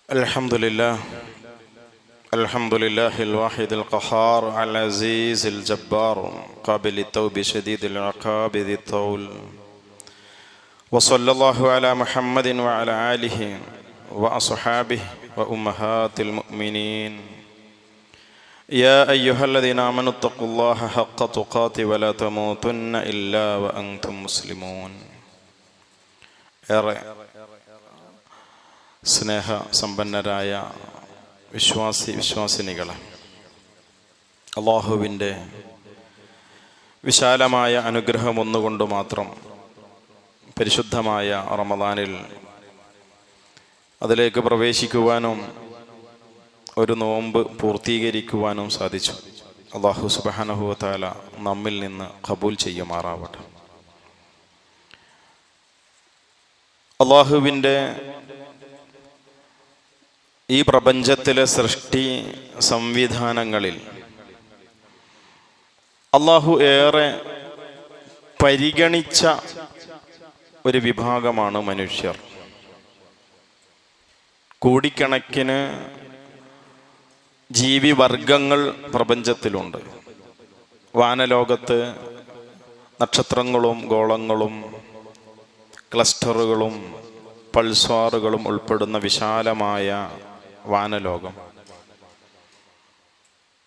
الحمد لله الواحد القهار العزيز الجبار قابل التوب شديد العقاب ذي الطول وصلى الله على محمد وعلى آله وأصحابه وأمهات المؤمنين يا أيها الذين آمنوا اتقوا الله حق تقاته ولا تموتن إلا وأنتم مسلمون. സ്നേഹ സമ്പന്നരായ വിശ്വാസിനികളെ, അള്ളാഹുവിൻ്റെ വിശാലമായ അനുഗ്രഹം ഒന്നുകൊണ്ട് മാത്രം പരിശുദ്ധമായ റമദാനിൽ അതിലേക്ക് പ്രവേശിക്കുവാനും ഒരു നോമ്പ് പൂർത്തീകരിക്കുവാനും സാധിച്ചു. അള്ളാഹു സുബ്ഹാനഹു വ തആല നമ്മിൽ നിന്ന് ഖബൂൽ ചെയ്യുമാറാവട്ടെ. അള്ളാഹുവിൻ്റെ ഈ പ്രപഞ്ചത്തിലെ സൃഷ്ടി സംവിധാനങ്ങളിൽ അള്ളാഹു ഏറെ പരിഗണിച്ച ഒരു വിഭാഗമാണ് മനുഷ്യർ. കോടിക്കണക്കിന് ജീവിവർഗങ്ങൾ പ്രപഞ്ചത്തിലുണ്ട്. വാനലോകത്ത് നക്ഷത്രങ്ങളും ഗോളങ്ങളും ക്ലസ്റ്ററുകളും പൾസാറുകളും ഉൾപ്പെടുന്ന വിശാലമായ വാനലോകം,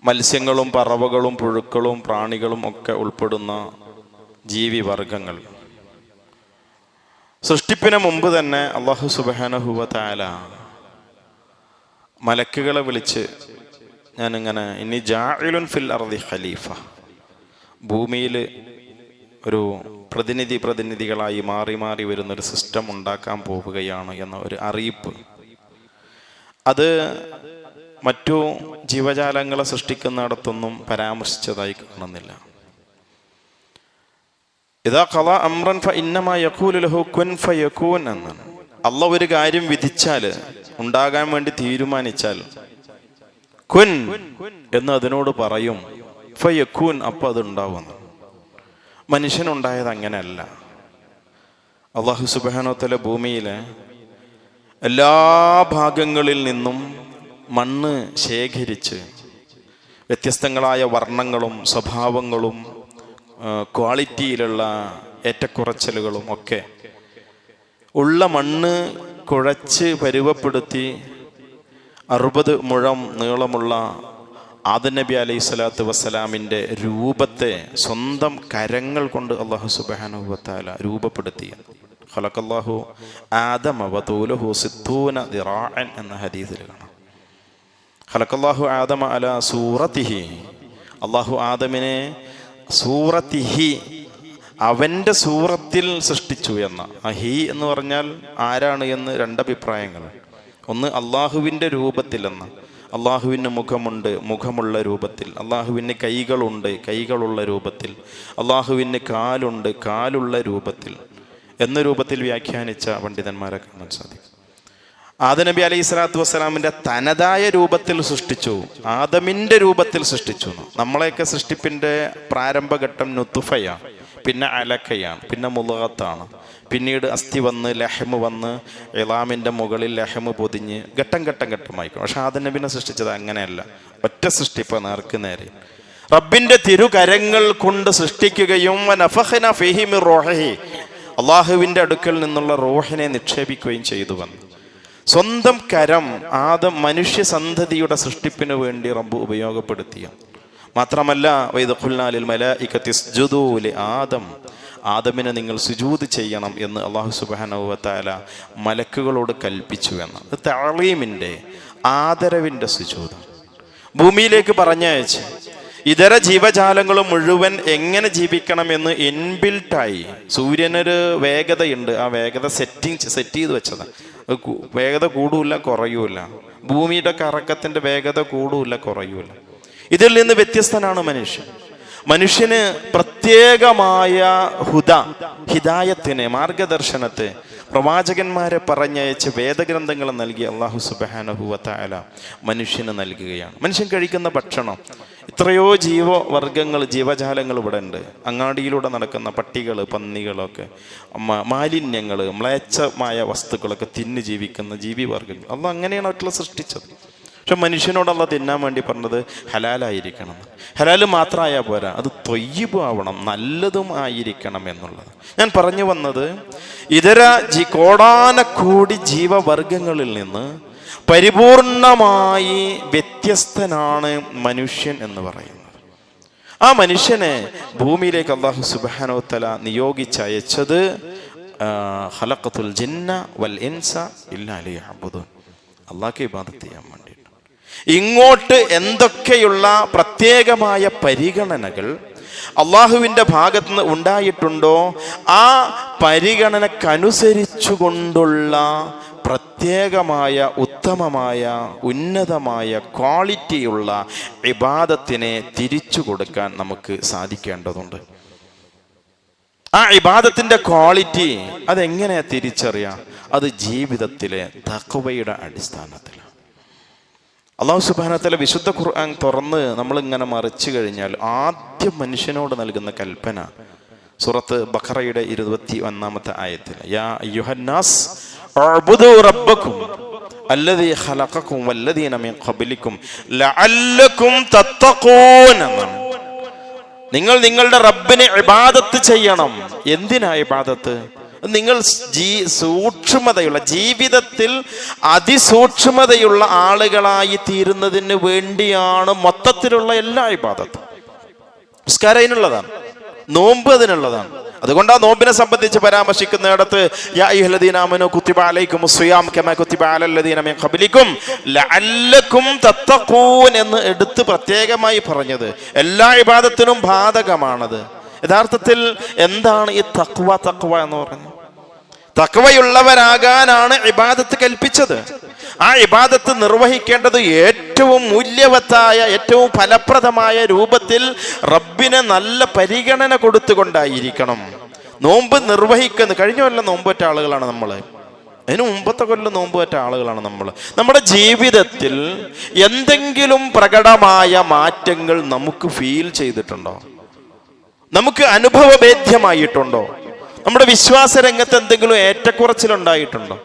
മത്സ്യങ്ങളും പറവകളും പുഴുക്കളും പ്രാണികളും ഒക്കെ ഉൾപ്പെടുന്ന ജീവിവർഗങ്ങൾ. സൃഷ്ടിപ്പിന് മുമ്പ് തന്നെ അല്ലാഹു സുബ്ഹാനഹു വ തആല മലക്കുകളെ വിളിച്ച്, ഞാനിങ്ങനെ ഇനി ജാഇലുൻ ഫിൽ അർദി ഖലീഫ, ഭൂമിയിൽ ഒരു പ്രതിനിധികളായി മാറി മാറി വരുന്നൊരു സിസ്റ്റം ഉണ്ടാക്കാൻ പോവുകയാണ് എന്ന ഒരു അറിയിപ്പ്. അത് മറ്റു ജീവജാലങ്ങളെ സൃഷ്ടിക്കുന്നിടത്തൊന്നും പരാമർശിച്ചതായി കാണുന്നില്ല. ഇദാ ഖളാ അംറൻ ഫഇന്നമാ യഖൂലു ലഹു കുൻ ഫയകൂൻ എന്നാണ്. അല്ലാഹു ഒരു കാര്യം വിധിച്ചാൽ, ഉണ്ടാകാൻ വേണ്ടി തീരുമാനിച്ചാൽ, കുൻ എന്ന് അതിനോട് പറയും, ഫയകൂൻ, അപ്പം അത് ഉണ്ടാവും. മനുഷ്യനുണ്ടായത് അങ്ങനെയല്ല. അല്ലാഹു സുബ്ഹാനഹു വ തആല ഭൂമിയിലെ എല്ലാ ഭാഗങ്ങളിൽ നിന്നും മണ്ണ് ശേഖരിച്ച് വ്യത്യസ്തങ്ങളായ വർണ്ണങ്ങളും സ്വഭാവങ്ങളും ക്വാളിറ്റിയിലുള്ള ഏറ്റക്കുറച്ചിലുകളും ഒക്കെ ഉള്ള മണ്ണ് കുഴച്ച് പരുവപ്പെടുത്തി 60 മുഴം നീളമുള്ള ആദം നബി അലൈഹി സ്വലാത്തു വസ്സലാമിൻ്റെ രൂപത്തെ സ്വന്തം കരങ്ങൾ കൊണ്ട് അല്ലാഹു സുബ്ഹാനഹു വ തആല രൂപപ്പെടുത്തി. ഖലഖല്ലാഹു ആദമ വതൂലുഹു 60 ദിറാഅൻ എന്ന ഹദീസിൽ കാണാം. ഖലഖല്ലാഹു ആദമ അലാ സൂറത്തിഹി, അല്ലാഹു ആദമിനെ സൂറത്തിഹി, അവൻ്റെ സൂറത്തിൽ സൃഷ്ടിച്ചു എന്ന. ഹി എന്ന് പറഞ്ഞാൽ ആരാണ് എന്ന് രണ്ടഭിപ്രായങ്ങൾ. ഒന്ന് അള്ളാഹുവിൻ്റെ രൂപത്തിൽ എന്ന, അള്ളാഹുവിന് മുഖമുണ്ട്, മുഖമുള്ള രൂപത്തിൽ. അള്ളാഹുവിന് കൈകളുണ്ട്, കൈകളുള്ള രൂപത്തിൽ. അള്ളാഹുവിന് കാലുണ്ട്, കാലുള്ള രൂപത്തിൽ എന്ന രൂപത്തിൽ വ്യാഖ്യാനിച്ച പണ്ഡിതന്മാരെ കാണാൻ സാധിക്കും. ആദം നബി അലൈഹി സ്വലാത്തു വസ്സലാമിൻ്റെ തനതായ രൂപത്തിൽ സൃഷ്ടിച്ചു, ആദമിൻ്റെ രൂപത്തിൽ സൃഷ്ടിച്ചു. നമ്മളെയൊക്കെ സൃഷ്ടിപ്പിൻ്റെ പ്രാരംഭഘട്ടം നുത്ഫയാണ്, പിന്നെ അലക്കയാണ്, പിന്നെ മുളകത്താണ്, പിന്നീട് അസ്ഥി വന്ന് ലഹ്മ് വന്ന് ഇളാമിൻ്റെ മുകളിൽ ലഹ്മ് പൊതിഞ്ഞ് ഘട്ടം ഘട്ടമായിക്കും. പക്ഷെ ആദം നബിനെ സൃഷ്ടിച്ചത് അങ്ങനെയല്ല, ഒറ്റ സൃഷ്ടിപ്പ്, നേർക്ക് നേരെ റബ്ബിൻ്റെ തിരുകരങ്ങൾ കൊണ്ട് സൃഷ്ടിക്കുകയും വനഫഖ്ന ഫീഹി മിർ റൂഹിഹി, അള്ളാഹുവിൻ്റെ അടുക്കൽ നിന്നുള്ള റൂഹിനെ നിക്ഷേപിക്കുകയും ചെയ്തു വന്നു. സ്വന്തം കരം ആദം മനുഷ്യ സന്തതിയുടെ സൃഷ്ടിപ്പിന് വേണ്ടി റബ്ബ് ഉപയോഗപ്പെടുത്തിയ. മാത്രമല്ല വഇദ് ഖുൽനാ ലിൽ മലായികതി ഇസ്ജുദൂ ലി ആദം, ആദമിനെ നിങ്ങൾ സുജൂദ് ചെയ്യണം എന്ന് അല്ലാഹു സുബ്ഹാനഹു വ തആല മലക്കുകളോട് കൽപ്പിച്ചു എന്ന്. തഅളീമിൻ്റെ, ആദരവിൻ്റെ സുജൂദ് ഭൂമിയിലേക്ക് പറഞ്ഞയച്ച് ഇതര ജീവജാലങ്ങളും മുഴുവൻ എങ്ങനെ ജീവിക്കണമെന്ന് ഇൻബിൽട്ടായി. സൂര്യനൊരു വേഗതയുണ്ട്, ആ വേഗത സെറ്റ് ചെയ്ത് വെച്ചതാണ്. വേഗത കൂടൂല്ല കുറയൂല, ഭൂമിയുടെ കറക്കത്തിൻ്റെ വേഗത കൂടൂല്ല കുറയൂല. ഇതിൽ നിന്ന് വ്യത്യസ്തനാണ് മനുഷ്യൻ. മനുഷ്യന് പ്രത്യേകമായ ഹിദായത്തിനെ, മാർഗദർശനത്തെ പ്രവാചകന്മാരെ പറഞ്ഞയച്ച് വേദഗ്രന്ഥങ്ങൾ നൽകി അല്ലാഹു സുബ്ഹാനഹു വ തആല മനുഷ്യന് നൽകുകയാണ്. മനുഷ്യൻ കഴിക്കുന്ന ഭക്ഷണം എത്രയോ ജീവജാലങ്ങൾ ഇവിടെ ഉണ്ട്. അങ്ങാടിയിലൂടെ നടക്കുന്ന പട്ടികൾ, പന്നികളൊക്കെ, മാലിന്യങ്ങൾ, മ്ലേച്ഛമായ വസ്തുക്കളൊക്കെ തിന്ന് ജീവിക്കുന്ന ജീവിവർഗ്ഗങ്ങൾ. അള്ളാഹ് അങ്ങനെയാണ് അവറ്റുള്ള സൃഷ്ടിച്ചത്. പക്ഷെ മനുഷ്യനോടുള്ള തിന്നാൻ വേണ്ടി പറഞ്ഞത് ഹലാലായിരിക്കണം. ഹലാല് മാത്രമായാൽ പോരാ, അത് ത്വയ്യിബ് ആവണം, നല്ലതും ആയിരിക്കണം എന്നുള്ളത്. ഞാൻ പറഞ്ഞു വന്നത്, ഇതര കോടാനക്കോടി ജീവവർഗങ്ങളിൽ നിന്ന് പരിപൂർണമായി വ്യത്യസ്തനാണ് മനുഷ്യൻ എന്ന് പറയുന്നത്. ആ മനുഷ്യനെ ഭൂമിയിലേക്ക് അല്ലാഹു സുബ്ഹാനഹു വ തആല നിയോഗിച്ചയച്ചത് ഖലഖത്തുൽ ജിന്ന വൽ ഇൻസ ഇല്ലാ ലിയഅ്ബുദൂൻ, അല്ലാഹുവിനെ ഇബാദത്ത് ചെയ്യാൻ വേണ്ടി. ഇങ്ങോട്ട് എന്തൊക്കെയുള്ള പ്രത്യേകമായ പരിഗണനകൾ അള്ളാഹുവിൻ്റെ ഭാഗത്ത് നിന്ന് ഉണ്ടായിട്ടുണ്ടോ, ആ പരിഗണനക്കനുസരിച്ചുകൊണ്ടുള്ള പ്രത്യേകമായ ഉത്തമമായ ഉന്നതമായ ക്വാളിറ്റിയുള്ള ഇബാദത്തിനെ തിരിച്ചു കൊടുക്കാൻ നമുക്ക് സാധിക്കേണ്ടതുണ്ട്. ആ ഇബാദത്തിൻ്റെ ക്വാളിറ്റി അതെങ്ങനെയാ തിരിച്ചറിയാം? അത് ജീവിതത്തിലെ തഖ്വയുടെ അടിസ്ഥാനത്തിലാണ്. അല്ലാഹു സുബ്ഹാനഹു വ തആല വിശുദ്ധ ഖുർആൻ തുറന്ന് നമ്മളിങ്ങനെ മറിച്ചു കഴിഞ്ഞാൽ ആദ്യം മനുഷ്യനോട് നൽകുന്ന കൽപ്പന സൂറത്ത് ബഖറയുടെ 21-ാമത്തെ ആയത്തിൽ, യാ അയ്യുഹന്നാസ് ഉഅ്ബുദൂ റബ്ബക്കും അല്ലദീ ഖലഖക്കും വല്ലദീന മിൻ ഖബ്ലിക്കും ലഅല്ലക്കും തത്തഖൂൻ എന്നാണ്. നിങ്ങൾ നിങ്ങളുടെ റബ്ബിനെ ഇബാദത്ത് ചെയ്യണം. എന്തിനാ ഇബാദത്ത്? നിങ്ങൾ സൂക്ഷ്മതയുള്ള ജീവിതത്തിൽ അതിസൂക്ഷ്മതയുള്ള ആളുകളായി തീരുന്നതിന് വേണ്ടിയാണ് മൊത്തത്തിലുള്ള എല്ലാ ഇബാദത്തും. നിസ്കാരം അതിനുള്ളതാണ്, നോമ്പ് അതിനുള്ളതാണ്. അതുകൊണ്ട് ആ നോമ്പിനെ സംബന്ധിച്ച് പരാമർശിക്കുന്നിടത്ത് യാ അയ്യുഹല്ലദീന ആമനൂ കുത്തിബ അലൈക്കുമുസ് സിയാം കമാ കുത്തിബ അലല്ലദീന മിൻ ഖബ്ലിക്കും ലഅല്ലക്കും തത്തഖൂൻ എന്ന് എടുത്ത് പ്രത്യേകമായി പറഞ്ഞത് എല്ലാ ഇബാദത്തിനും ബാധകമാണത്. യഥാർത്ഥത്തിൽ എന്താണ് ഈ തഖ്വ എന്ന് പറഞ്ഞത്? തഖ്വയുള്ളവരാകാനാണ് ഇബാദത്ത് കൽപ്പിച്ചത്. ആ ഇബാദത്ത് നിർവഹിക്കേണ്ടത് ഏറ്റവും മൂല്യവത്തായ, ഏറ്റവും ഫലപ്രദമായ രൂപത്തിൽ റബ്ബിനെ നല്ല പരിഗണന കൊടുത്തുകൊണ്ടായിരിക്കണം. നോമ്പ് നിർവഹിക്കുന്നത്, കഴിഞ്ഞ കൊല്ലം നോമ്പുപറ്റ ആളുകളാണ് നമ്മൾ, അതിന് മുമ്പത്തെ കൊല്ലം നോമ്പുപറ്റ ആളുകളാണ് നമ്മൾ. നമ്മുടെ ജീവിതത്തിൽ എന്തെങ്കിലും പ്രകടമായ മാറ്റങ്ങൾ നമുക്ക് ഫീൽ ചെയ്തിട്ടുണ്ടോ? നമുക്ക് അനുഭവഭേദ്യമായിട്ടുണ്ടോ? നമ്മുടെ വിശ്വാസ രംഗത്ത് എന്തെങ്കിലും ഏറ്റക്കുറച്ചിലുണ്ടായിട്ടുണ്ടോ?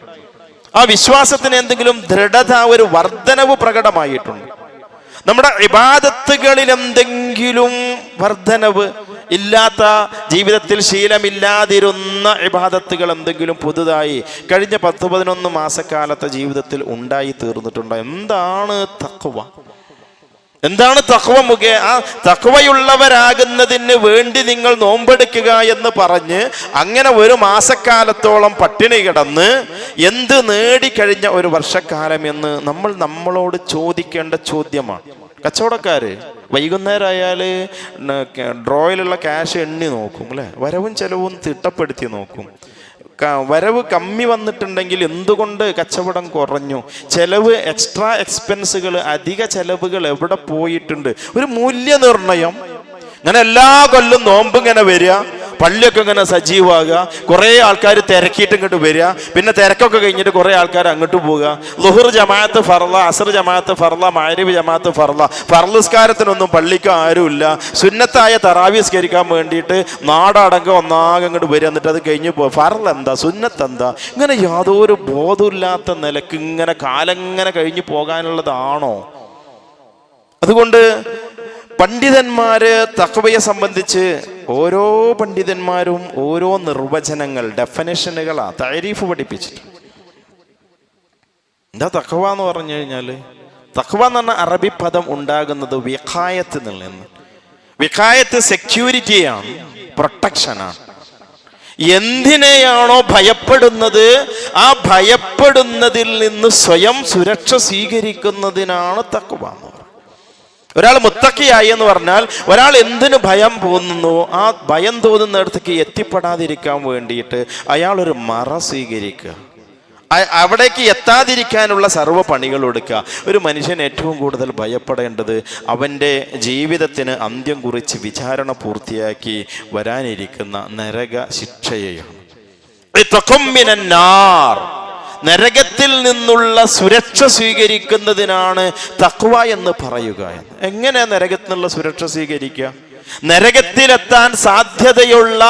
ആ വിശ്വാസത്തിന് എന്തെങ്കിലും ദൃഢത, ഒരു വർധനവ് പ്രകടമായിട്ടുണ്ടോ? നമ്മുടെ ഇബാദത്തുകളിൽ എന്തെങ്കിലും വർധനവ് ഇല്ലാത്ത, ജീവിതത്തിൽ ശീലമില്ലാതിരുന്ന ഇബാദത്തുകൾ എന്തെങ്കിലും പുതുതായി കഴിഞ്ഞ 10-11 മാസക്കാലത്തെ ജീവിതത്തിൽ ഉണ്ടായി തീർന്നിട്ടുണ്ടോ? എന്താണ് തഖ്വ? എന്താണ് തഖ്വ? ആ തഖ്വയുള്ളവരാകുന്നതിന് വേണ്ടി നിങ്ങൾ നോമ്പെടുക്കുക എന്ന് പറഞ്ഞ് അങ്ങനെ ഒരു മാസക്കാലത്തോളം പട്ടിണി കിടന്ന് എന്ത് നേടിക്കഴിഞ്ഞ ഒരു വർഷക്കാലം എന്ന് നമ്മളോട് ചോദിക്കേണ്ട ചോദ്യമാണ്. കച്ചവടക്കാര് വൈകുന്നേരം ആയാല് ഡ്രോയിലുള്ള ക്യാഷ് എണ്ണി നോക്കും, അല്ലെ? വരവും ചെലവും തിട്ടപ്പെടുത്തി നോക്കും. വരവ് കമ്മി വന്നിട്ടുണ്ടെങ്കിൽ എന്തുകൊണ്ട് കച്ചവടം കുറഞ്ഞു, ചെലവ്, എക്സ്ട്രാ എക്സ്പെൻസുകൾ, അധിക ചെലവുകൾ എവിടെ പോയിട്ടുണ്ട്, ഒരു മൂല്യനിർണയം. ഇങ്ങനെ എല്ലാ കൊല്ലം നോമ്പ് ഇങ്ങനെ വരിക, പള്ളിയൊക്കെ ഇങ്ങനെ സജീവമാകുക, കുറേ ആൾക്കാർ തിരക്കിയിട്ട് ഇങ്ങോട്ട് വരിക, പിന്നെ തിരക്കൊക്കെ കഴിഞ്ഞിട്ട് കുറേ ആൾക്കാർ അങ്ങോട്ട് പോവുക. ളുഹർ ജമാഅത്ത് ഫർള, അസർ ജമാഅത്ത് ഫർള, മഗ്രിബ് ജമാഅത്ത് ഫർള. ഫർളുസ്കാരത്തിനൊന്നും പള്ളിക്ക് ആരുമില്ല. സുന്നത്തായ തറാവി സ്കരിക്കാൻ വേണ്ടിയിട്ട് നാടടങ്കം ഒന്നാകെ അങ്ങോട്ട് വരിക, എന്നിട്ട് അത് കഴിഞ്ഞ് പോകുക. ഫർള എന്താ, സുന്നത്ത് എന്താ, ഇങ്ങനെ യാതൊരു ബോധമില്ലാത്ത നിലക്ക് ഇങ്ങനെ കാലങ്ങനെ കഴിഞ്ഞു പോകാനുള്ളതാണോ? അതുകൊണ്ട് പണ്ഡിതന്മാര് തഖ്വയെ സംബന്ധിച്ച് ഓരോ പണ്ഡിതന്മാരും ഓരോ നിർവചനങ്ങൾ, ഡെഫിനിഷനുകളാ, തഅരീഫ് പഠിപ്പിച്ചിട്ടുണ്ട്. എന്താ തഖ്വ എന്ന് പറഞ്ഞു കഴിഞ്ഞാൽ, തഖ്വ എന്ന് പറഞ്ഞ അറബി പദം ഉണ്ടാകുന്നത് വിഖായത്തിൽ നിന്ന്. വിഖായത്ത് സെക്യൂരിറ്റിയാണ്, പ്രൊട്ടക്ഷനാണ്. എന്തിനെയാണോ ഭയപ്പെടുന്നത്, ആ ഭയപ്പെടുന്നതിൽ നിന്ന് സ്വയം സുരക്ഷ സ്വീകരിക്കുന്നതിനാണ് തഖ്വ എന്ന് പറയുന്നത്. ഒരാൾ മുത്തക്കിയായി എന്ന് പറഞ്ഞാൽ ഒരാൾ എന്തിനു ഭയം തോന്നുന്നു, ആ ഭയം തോന്നുന്നിടത്തേക്ക് എത്തിപ്പെടാതിരിക്കാൻ വേണ്ടിയിട്ട് അയാൾ ഒരു മറ സ്വീകരിക്കുക, അവിടേക്ക് എത്താതിരിക്കാനുള്ള സർവ്വ പണികൾ എടുക്കുക. ഒരു മനുഷ്യൻ ഏറ്റവും കൂടുതൽ ഭയപ്പെടേണ്ടത് അവൻ്റെ ജീവിതത്തിന് അന്ത്യം കുറിച്ച് വിചാരണ പൂർത്തിയാക്കി വരാനിരിക്കുന്ന നരക ശിക്ഷയെയാണ്. നരകത്തിൽ നിന്നുള്ള സുരക്ഷ സ്വീകരിക്കുന്നതിനാണ് തഖ്വ എന്ന് പറയുക. എങ്ങനെ നരകത്തിൽ നിന്നുള്ള സുരക്ഷ സ്വീകരിക്കുക? നരകത്തിലെത്താൻ സാധ്യതയുള്ള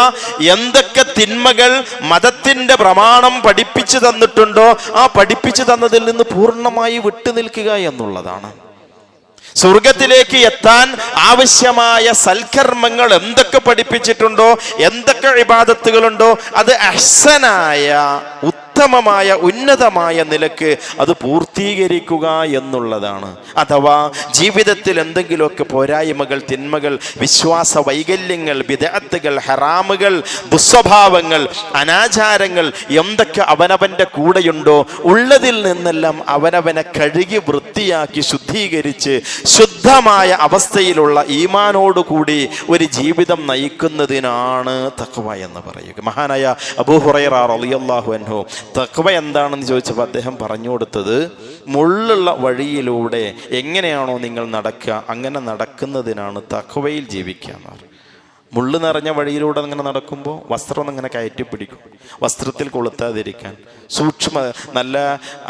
എന്തൊക്കെ തിന്മകൾ മതത്തിന്റെ പ്രമാണം പഠിപ്പിച്ചു തന്നിട്ടുണ്ടോ ആ പഠിപ്പിച്ചു തന്നതിൽ നിന്ന് പൂർണ്ണമായി വിട്ടുനിൽക്കുക എന്നുള്ളതാണ്. സ്വർഗത്തിലേക്ക് എത്താൻ ആവശ്യമായ സൽക്കർമ്മങ്ങൾ എന്തൊക്കെ പഠിപ്പിച്ചിട്ടുണ്ടോ, എന്തൊക്കെ ഇബാദത്തുകളുണ്ടോ, അത് അഹ്സനായ ഉത്തമമായ ഉന്നതമായ നിലക്ക് അത് പൂർത്തീകരിക്കുക എന്നുള്ളതാണ്. അഥവാ ജീവിതത്തിൽ എന്തെങ്കിലുമൊക്കെ പോരായ്മകൾ, തിന്മകൾ, വിശ്വാസ വൈകല്യങ്ങൾ, ബിദ്അത്തുകൾ, ഹറാമുകൾ, ദുസ്വഭാവങ്ങൾ, അനാചാരങ്ങൾ എന്തൊക്കെ അവനവന്റെ കൂടെയുണ്ടോ ഉള്ളതിൽ നിന്നെല്ലാം അവനവനെ കഴുകി വൃത്തിയാക്കി ശുദ്ധീകരിച്ച് ശുദ്ധമായ അവസ്ഥയിലുള്ള ഈമാനോടുകൂടി ഒരു ജീവിതം നയിക്കുന്നതിനാണ് തഖ്വ എന്ന് പറയുക. മഹാനായ അബൂ ഹുറൈറ റളിയല്ലാഹു അൻഹു തഖ്വ എന്താണെന്ന് ചോദിച്ചപ്പോൾ അദ്ദേഹം പറഞ്ഞു കൊടുത്തത്, മുള്ളുള്ള വഴിയിലൂടെ എങ്ങനെയാണോ നിങ്ങൾ നടക്കുക അങ്ങനെ നടക്കുന്നതിനാണ് തഖ്വയിൽ ജീവിക്കുക എന്ന് പറഞ്ഞു. മുള്ളു നിറഞ്ഞ വഴിയിലൂടെ അങ്ങനെ നടക്കുമ്പോൾ വസ്ത്രം അങ്ങനെ കയറ്റി പിടിക്കും, വസ്ത്രത്തിൽ കൊളുത്താതിരിക്കാൻ നല്ല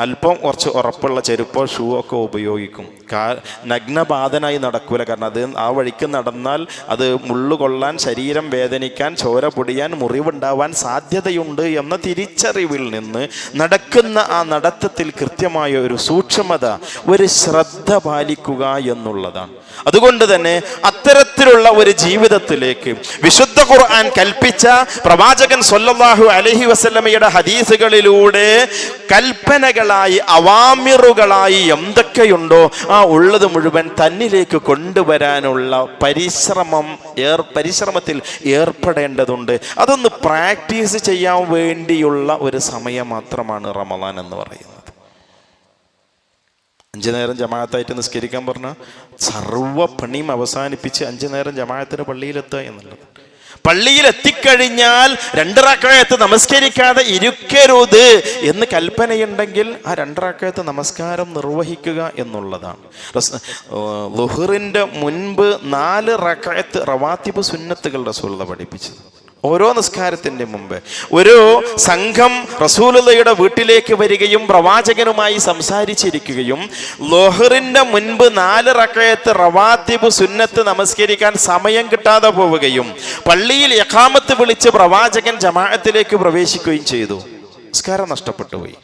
അല്പം കുറച്ച് ഉറപ്പുള്ള ചെരുപ്പോ ഷൂ ഒക്കെ ഉപയോഗിക്കും. നഗ്നബാധനായി നടക്കൂല, കാരണം അത് ആ വഴിക്ക് നടന്നാൽ അത് മുള്ളു കൊള്ളാൻ, ശരീരം വേദനിക്കാൻ, ചോര പൊടിയാൻ, മുറിവുണ്ടാവാൻ സാധ്യതയുണ്ട് എന്ന തിരിച്ചറിവിൽ നിന്ന് നടക്കുന്ന ആ നടത്തത്തിൽ കൃത്യമായ ഒരു സൂക്ഷ്മത, ഒരു ശ്രദ്ധ പാലിക്കുക എന്നുള്ളതാണ്. അതുകൊണ്ട് തന്നെ അത്തരത്തിലുള്ള ഒരു ജീവിതത്തിലേക്ക് വിശുദ്ധ ഖുർആൻ കൽപ്പിച്ച പ്രവാചകൻ സ്വല്ലല്ലാഹു അലൈഹി വസല്ലമയുടെ ഹദീസുകളിലൂടെ കൽപ്പനകളായി, അവാമിറുകളായി എന്തൊക്കെയുണ്ടോ ആ ഉള്ളത് മുഴുവൻ തന്നിലേക്ക് കൊണ്ടുവരാനുള്ള പരിശ്രമത്തിൽ ഏർപ്പെടേണ്ടതുണ്ട്. അതൊന്ന് പ്രാക്ടീസ് ചെയ്യാൻ വേണ്ടിയുള്ള ഒരു സമയം മാത്രമാണ് റമദാൻ എന്ന് പറയുന്നത്. 5 നേരം ജമാഅത്തായിട്ട് നിസ്കരിക്കാൻ പറഞ്ഞാൽ സർവ്വ പണിയും അവസാനിപ്പിച്ച് 5 നേരം ജമാഅത്തിന് പള്ളിയിലെത്തുക എന്നുള്ളത്. പള്ളിയിൽ എത്തിക്കഴിഞ്ഞാൽ 2 റക്അത്ത് നമസ്കരിക്കാതെ ഇരിക്കരുത് എന്ന് കൽപ്പനയുണ്ടെങ്കിൽ ആ 2 റക്അത്ത് നമസ്കാരം നിർവഹിക്കുക എന്നുള്ളതാണ്. ളുഹറിന്റെ മുൻപ് 4 റക്അത്ത് റവാത്തിബ് സുന്നത്തുകൾ റസൂലുള്ളാഹി പഠിപ്പിച്ചത്. ഓരോ നിസ്കാരത്തിന്റെ മുമ്പ് ഒരു സംഘം റസൂലുള്ളാഹിയുടെ വീട്ടിലേക്ക് വരികയും പ്രവാചകനുമായി സംസാരിച്ചിരിക്കുകയും ളുഹറിന്റെ മുൻപ് 4 റക്അത്ത് റവാത്തിബ് സുന്നത്ത് നമസ്കരിക്കാൻ സമയം കിട്ടാതെ പോവുകയും പള്ളിയിൽ ഇഖാമത്ത് വിളിച്ച് പ്രവാചകൻ ജമാഅത്തിലേക്ക് പ്രവേശിക്കുകയും ചെയ്തു. നിസ്കാരം നഷ്ടപ്പെട്ടു പോയി.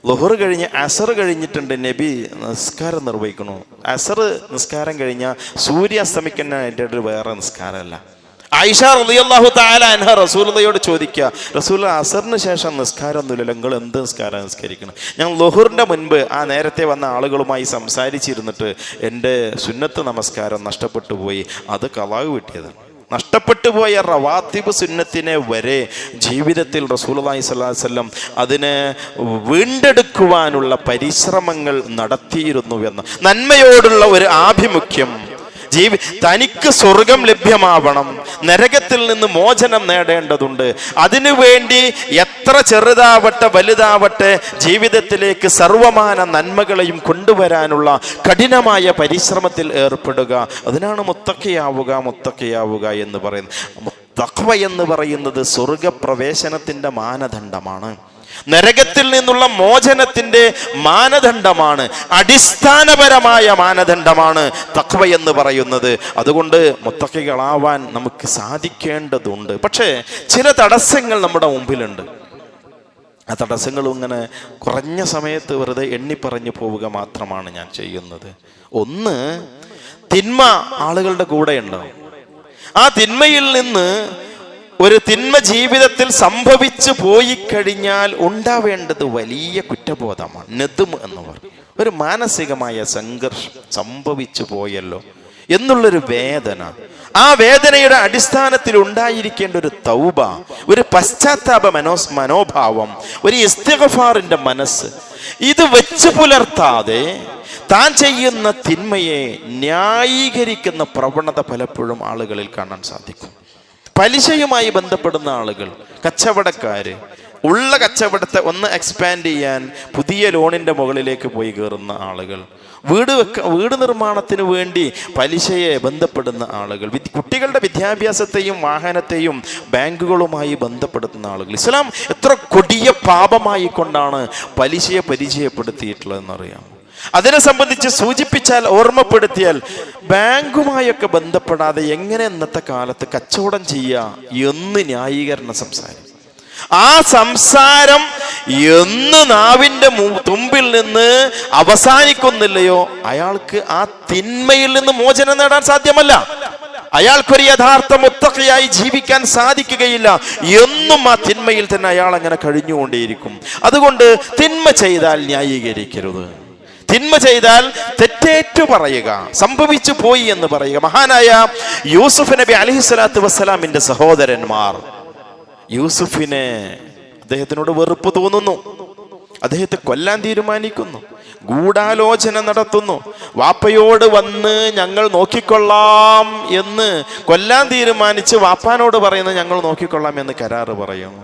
ളുഹർ കഴിഞ്ഞ് അസർ കഴിഞ്ഞിട്ടുണ്ട്, നബി നിസ്കാരം നിർവഹിക്കണു. അസർ നിസ്കാരം കഴിഞ്ഞാൽ സൂര്യ അസ്തമിക്കുന്നതിൻ്റെ വേറെ നിസ്കാരമല്ല. ആയിഷ റളിയല്ലാഹു തആല അൻഹ റസൂലുള്ളാഹിയോട് ചോദിക്കുക, റസൂലുള്ളാഹി അസറിന് ശേഷം നിസ്കാരമൊന്നുമില്ല, നിങ്ങൾ എന്ത് നിസ്കാരം നിസ്കരിക്കണം? ഞാൻ ളുഹറിന്റെ മുൻപ് ആ നേരത്തെ വന്ന ആളുകളുമായി സംസാരിച്ചിരുന്നിട്ട് എൻ്റെ സുന്നത്ത് നമസ്കാരം നഷ്ടപ്പെട്ടു പോയി, അത് ഖളാ വീട്ടിയത്. നഷ്ടപ്പെട്ടു പോയ റവാത്തിബ് സുന്നത്തിനെ വരെ ജീവിതത്തിൽ റസൂലുള്ളാഹി സ്വല്ലല്ലാഹു അലൈഹി വസല്ലം അതിനെ വീണ്ടെടുക്കുവാനുള്ള പരിശ്രമങ്ങൾ നടത്തിയിരുന്നുവെന്ന്. നന്മയോടുള്ള ഒരു ആഭിമുഖ്യം, തനിക്ക് സ്വർഗം ലഭ്യമാവണം, നരകത്തിൽ നിന്ന് മോചനം നേടേണ്ടതുണ്ട്. അതിനുവേണ്ടി എത്ര ചെറുതാവട്ടെ വലുതാവട്ടെ ജീവിതത്തിലേക്ക് സർവമാന നന്മകളെയും കൊണ്ടുവരാനുള്ള കഠിനമായ പരിശ്രമത്തിൽ ഏർപ്പെടുക. അതിനാണ് മുത്തഖിയാവുക എന്ന് പറയുന്നത്. തഖ്വ എന്ന് പറയുന്നത് സ്വർഗപ്രവേശനത്തിന്റെ മാനദണ്ഡമാണ്, നരകത്തിൽ നിന്നുള്ള മോചനത്തിന്റെ മാനദണ്ഡമാണ്, അടിസ്ഥാനപരമായ മാനദണ്ഡമാണ് തഖ്വ എന്ന് പറയുന്നത്. അതുകൊണ്ട് മുത്തഖികളാവാൻ നമുക്ക് സാധിക്കേണ്ടതുണ്ട്. പക്ഷേ ചില തടസ്സങ്ങൾ നമ്മുടെ മുമ്പിലുണ്ട്. ആ തടസ്സങ്ങളും ഇങ്ങനെ കുറഞ്ഞ സമയത്ത് വെറുതെ എണ്ണിപ്പറഞ്ഞു പോവുക മാത്രമാണ് ഞാൻ ചെയ്യുന്നത്. ഒന്ന്, തിന്മ ആളുകളുടെ കൂടെ ഉണ്ടാവും. ആ തിന്മയിൽ നിന്ന് ഒരു തിന്മ ജീവിതത്തിൽ സംഭവിച്ചു പോയി കഴിഞ്ഞാൽ ഉണ്ടാവേണ്ടത് വലിയ കുറ്റബോധമാണ്. നദ്ം എന്ന് പറയും, ഒരു മാനസികമായ സംഘർഷം. സംഭവിച്ചു പോയല്ലോ എന്നുള്ളൊരു വേദന. ആ വേദനയുടെ അടിസ്ഥാനത്തിൽ ഉണ്ടായിരിക്കേണ്ട ഒരു തൗബ, ഒരു പശ്ചാത്താപ മനോഭാവം, ഒരു ഇസ്തിഗ്ഫാറിന്റെ മനസ്സ്. ഇത് വെച്ച് പുലർത്താതെ താൻ ചെയ്യുന്ന തിന്മയെ ന്യായീകരിക്കുന്ന പ്രവണത പലപ്പോഴും ആളുകളിൽ കാണാൻ സാധിക്കും. പലിശയുമായി ബന്ധപ്പെടുന്ന ആളുകൾ, കച്ചവടക്കാര്, ഉള്ള കച്ചവടത്തെ ഒന്ന് എക്സ്പാൻഡ് ചെയ്യാൻ പുതിയ ലോണിൻ്റെ മുകളിലേക്ക് പോയി കയറുന്ന ആളുകൾ, വീട് നിർമ്മാണത്തിന് വേണ്ടി പലിശയെ ബന്ധപ്പെടുന്ന ആളുകൾ, കുട്ടികളുടെ വിദ്യാഭ്യാസത്തെയും വാഹനത്തെയും ബാങ്കുകളുമായി ബന്ധപ്പെടുത്തുന്ന ആളുകൾ. ഇസ്ലാം എത്ര കൊടിയ പാപമായി കൊണ്ടാണ് പലിശയെ പരിചയപ്പെടുത്തിയിട്ടുള്ളതെന്നറിയാം. അതിനെ സംബന്ധിച്ച് സൂചിപ്പിച്ചാൽ, ഓർമ്മപ്പെടുത്തിയാൽ, ബാങ്കുമായൊക്കെ ബന്ധപ്പെടാതെ എങ്ങനെ ഇന്നത്തെ കാലത്ത് കച്ചവടം ചെയ്യുക എന്ന് ന്യായീകരണം സംസാരിക്കും. ആ സംസാരം എന്ന് നാവിൻ്റെ തുമ്പിൽ നിന്ന് അവസാനിക്കുന്നില്ലയോ, അയാൾക്ക് ആ തിന്മയിൽ നിന്ന് മോചനം നേടാൻ സാധ്യമല്ല. അയാൾക്കൊരു യഥാർത്ഥ മുത്തഖിയായി ജീവിക്കാൻ സാധിക്കുകയില്ല. എന്നും ആ തിന്മയിൽ തന്നെ അയാൾ അങ്ങനെ കഴിഞ്ഞുകൊണ്ടേയിരിക്കും. അതുകൊണ്ട് തിന്മ ചെയ്താൽ ന്യായീകരിക്കരുത്. തിന്മ ചെയ്താൽ തെറ്റേറ്റു പറയുക, സംഭവിച്ചു പോയി എന്ന് പറയുക. മഹാനായ യൂസുഫ് നബി അലൈഹിസ്സലാത്തു വസ്സലാമിന്റെ സഹോദരന്മാർ, യൂസുഫിനെ അദ്ദേഹത്തിനോട് വെറുപ്പ് തോന്നുന്നു, അദ്ദേഹത്തെ കൊല്ലാൻ തീരുമാനിക്കുന്നു, ഗൂഢാലോചന നടത്തുന്നു. വാപ്പയോട് വന്ന് ഞങ്ങൾ നോക്കിക്കൊള്ളാം എന്ന് കൊല്ലാൻ തീരുമാനിച്ച് വാപ്പാനോട് പറയുന്നത് ഞങ്ങൾ നോക്കിക്കൊള്ളാം എന്ന് കരാറ് പറയുന്നു.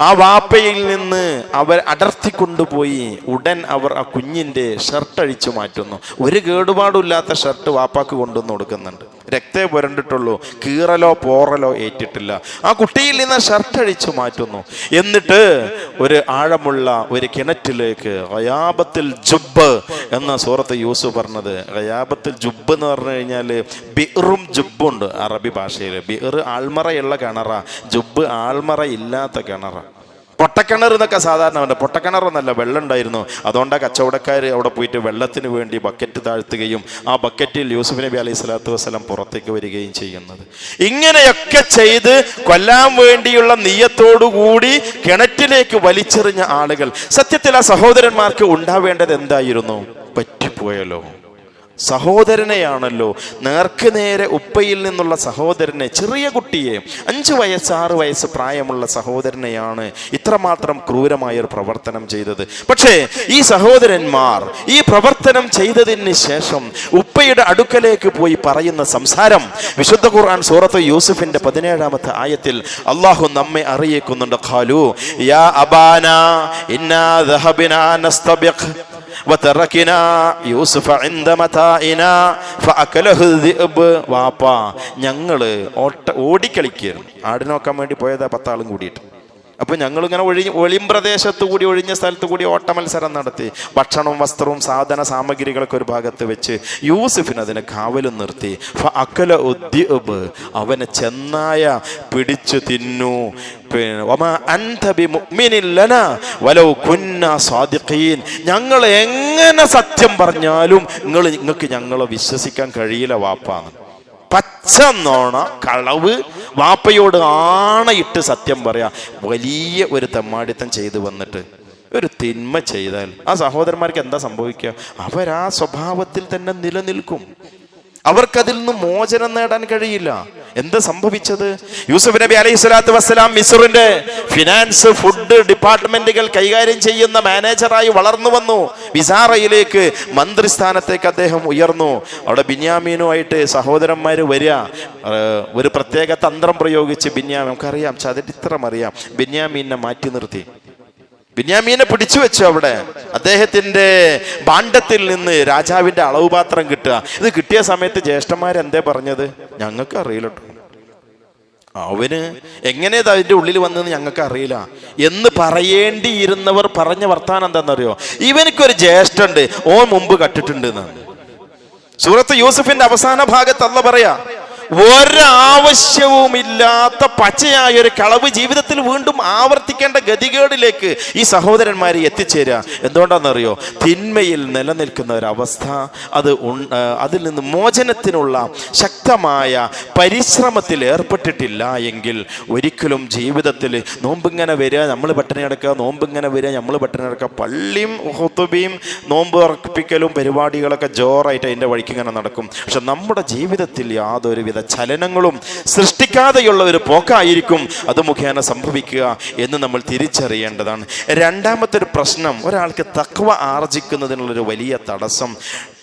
ആ വാപ്പയിൽ നിന്ന് അവർ അടർത്തിക്കൊണ്ടുപോയി ഉടൻ അവർ ആ കുഞ്ഞിൻ്റെ ഷർട്ട് അഴിച്ചു മാറ്റുന്നു. ഒരു കേടുപാടില്ലാത്ത ഷർട്ട് വാപ്പാക്ക് കൊണ്ടുവന്ന് കൊടുക്കുന്നുണ്ട്. രക്തേ പുരണ്ടിട്ടുള്ളൂ, കീറലോ പോറലോ ഏറ്റിട്ടില്ല. ആ കുട്ടിയിൽ നിന്ന് ഷർട്ട് അഴിച്ചു മാറ്റുന്നു. എന്നിട്ട് ഒരു ആഴമുള്ള ഒരു കിണറ്റിലേക്ക്, ഗയാബത്തിൽ ജുബ്ബ് എന്ന സൂറത്ത് യൂസുഫ് പറഞ്ഞത്. ഗയാബത്തിൽ ജുബ്ബ് എന്ന് പറഞ്ഞു കഴിഞ്ഞാൽ ബിറും ജുബ്ബുണ്ട് അറബി ഭാഷയിൽ. ബിർ ആൾമറയുള്ള കിണറ, ജുബ്ബ് ആൾമറ ഇല്ലാത്ത കിണറ. പൊട്ടക്കിണർ എന്നൊക്കെ സാധാരണ പൊട്ടക്കിണറൊന്നല്ല, വെള്ളം ഉണ്ടായിരുന്നു. അതുകൊണ്ടാണ് കച്ചവടക്കാർ അവിടെ പോയിട്ട് വെള്ളത്തിന് വേണ്ടി ബക്കറ്റ് താഴ്ത്തുകയും ആ ബക്കറ്റിൽ യൂസുഫ് നബി അലൈഹി സ്വലാത്തു വസ്സലാം പുറത്തേക്ക് വരികയും ചെയ്യുന്നത്. ഇങ്ങനെയൊക്കെ ചെയ്ത് കൊല്ലാൻ വേണ്ടിയുള്ള നിയ്യത്തോടുകൂടി കിണറ്റിലേക്ക് വലിച്ചെറിഞ്ഞ ആളുകൾ. സത്യത്തിൽ ആ സഹോദരന്മാർക്ക് ഉണ്ടാവേണ്ടത് എന്തായിരുന്നു? പറ്റിപ്പോയല്ലോ, സഹോദരനെയാണല്ലോ, നേർക്ക് നേരെ ഉപ്പയിൽ നിന്നുള്ള സഹോദരനെ, ചെറിയ കുട്ടിയെ, 5 വയസ്സ് 6 വയസ്സ് പ്രായമുള്ള സഹോദരനെയാണ് ഇത്രമാത്രം ക്രൂരമായൊരു പ്രവർത്തനം ചെയ്തത്. പക്ഷേ ഈ സഹോദരന്മാർ ഈ പ്രവർത്തനം ചെയ്തതിന് ശേഷം ഉപ്പയുടെ അടുക്കലേക്ക് പോയി പറയുന്ന സംസാരം വിശുദ്ധ ഖുർആൻ സൂറത്ത് യൂസുഫിന്റെ 17-ാമത്തെ ആയത്തിൽ അള്ളാഹു നമ്മെ അറിയിക്കുന്നുണ്ട്. ഖാലു യാ അബാനാ ഇന്നാ ദഹബനാ നസ്തബിഖ് വതറകനാ യൂസുഫ ഇൻദ മതാഇനാ ഫഅകലഹു ദിഅബ്. വാപ്പാ, ഞങ്ങള് ഓടിക്കളിക്കുകയായിരുന്നു, ആടിനെ നോക്കാൻ വേണ്ടി പോയതാ 10 ആളും കൂടിയിട്ട്. അപ്പൊ ഞങ്ങളിങ്ങനെ ഒളിം പ്രദേശത്തു കൂടി, ഒഴിഞ്ഞ സ്ഥലത്തു കൂടി ഓട്ട മത്സരം നടത്തി. ഭക്ഷണവും വസ്ത്രവും സാധന സാമഗ്രികളൊക്കെ ഒരു ഭാഗത്ത് വെച്ച് യൂസുഫിന് അതിനെ കാവലും നിർത്തി. ഫഅകലഹു ദിഅബ്, അവനെ ചെന്നായ പിടിച്ചു തിന്നു. ഞങ്ങൾ എങ്ങനെ സത്യം പറഞ്ഞാലും നിങ്ങൾക്ക് ഞങ്ങളെ വിശ്വസിക്കാൻ കഴിയില്ല വാപ്പാന്ന്. പച്ച നോണ, കളവ്, വാപ്പയോട് ആണയിട്ട് സത്യം പറയാ. വലിയ ഒരു തെമ്മാടിത്തം ചെയ്തു വന്നിട്ട് ഒരു തിന്മ ചെയ്താൽ ആ സഹോദരന്മാർക്ക് എന്താ സംഭവിക്കുക? അവരാ സ്വഭാവത്തിൽ തന്നെ നിലനിൽക്കും. അവർക്കതിൽ നിന്ന് മോചനം നേടാൻ കഴിയില്ല. എന്താ സംഭവിച്ചത്? യൂസുഫ് നബി അലൈഹി സ്വലാത്തു വസ്സലാം മിസ്റിന്റെ ഫിനാൻസ്, ഫുഡ് ഡിപ്പാർട്ട്മെന്റുകൾ കൈകാര്യം ചെയ്യുന്ന മാനേജറായി വളർന്നു വന്നു. വിസാറയിലേക്ക്, മന്ത്രിസ്ഥാനത്തേക്ക് അദ്ദേഹം ഉയർന്നു. അവിടെ ബിന്യാമീനുമായിട്ട് സഹോദരന്മാര് വരിക. ഒരു പ്രത്യേക തന്ത്രം പ്രയോഗിച്ച് നമുക്കറിയാം, ചരിത്രം അറിയാം, ബിന്യാമീനെ മാറ്റി നിർത്തി. ബിന്യാമീനെ പിടിച്ചു വെച്ചു. അവിടെ അദ്ദേഹത്തിന്റെ ഭാണ്ഡത്തിൽ നിന്ന് രാജാവിന്റെ അളവ് പാത്രം കിട്ടുക. ഇത് കിട്ടിയ സമയത്ത് ജ്യേഷ്ഠന്മാരെന്തേ പറഞ്ഞത്? ഞങ്ങൾക്ക് അറിയില്ല, അവന് എങ്ങനെ അതിന്റെ ഉള്ളിൽ വന്നെന്ന് ഞങ്ങൾക്ക് അറിയില്ല എന്ന് പറയേണ്ടിയിരുന്നവർ പറഞ്ഞ വർത്താനം എന്താണെന്നറിയോ? ഇവനിക്കൊരു ജ്യേഷ്ഠുണ്ട്, ഓൻ മുമ്പ് കട്ടിട്ടുണ്ട് എന്നാണ്. സൂറത്ത് യൂസുഫിന്റെ അവസാന ഭാഗത്ത് അല്ലാഹു പറയാ, ഒരാവശ്യവുമില്ലാത്ത പച്ചയായ ഒരു കളവ് ജീവിതത്തിൽ വീണ്ടും ആവർത്തിക്കേണ്ട ഗതികേടിലേക്ക് ഈ സഹോദരന്മാരെ എത്തിച്ചേരുക. എന്തുകൊണ്ടാണെന്നറിയോ? തിന്മയിൽ നിലനിൽക്കുന്ന ഒരവസ്ഥ, അതിൽ നിന്ന് മോചനത്തിനുള്ള ശക്തമായ പരിശ്രമത്തിൽ ഏർപ്പെട്ടിട്ടില്ല എങ്കിൽ ഒരിക്കലും ജീവിതത്തിൽ നോമ്പിങ്ങനെ വരിക, നമ്മൾ പട്ടിണി കിടക്കുക, നോമ്പിങ്ങനെ വരിക, നമ്മൾ പട്ടിണി കിടക്കുക, പള്ളിയും ഹുതുബയും നോമ്പ് ഉറപ്പിക്കലും പരിപാടികളൊക്കെ ജോറായിട്ട് അതിൻ്റെ വഴിക്ക് ഇങ്ങനെ നടക്കും. പക്ഷെ നമ്മുടെ ജീവിതത്തിൽ യാതൊരുവിധ ചലനങ്ങളും സൃഷ്ടിക്കാതെയുള്ള ഒരു പോക്കായിരിക്കും അത് മുഖേന സംഭവിക്കുക എന്ന് നമ്മൾ തിരിച്ചറിയേണ്ടതാണ്. രണ്ടാമത്തെ ഒരു പ്രശ്നം, ഒരാൾക്ക് തഖ്വ ആർജിക്കുന്നതിനുള്ളൊരു വലിയ തടസ്സം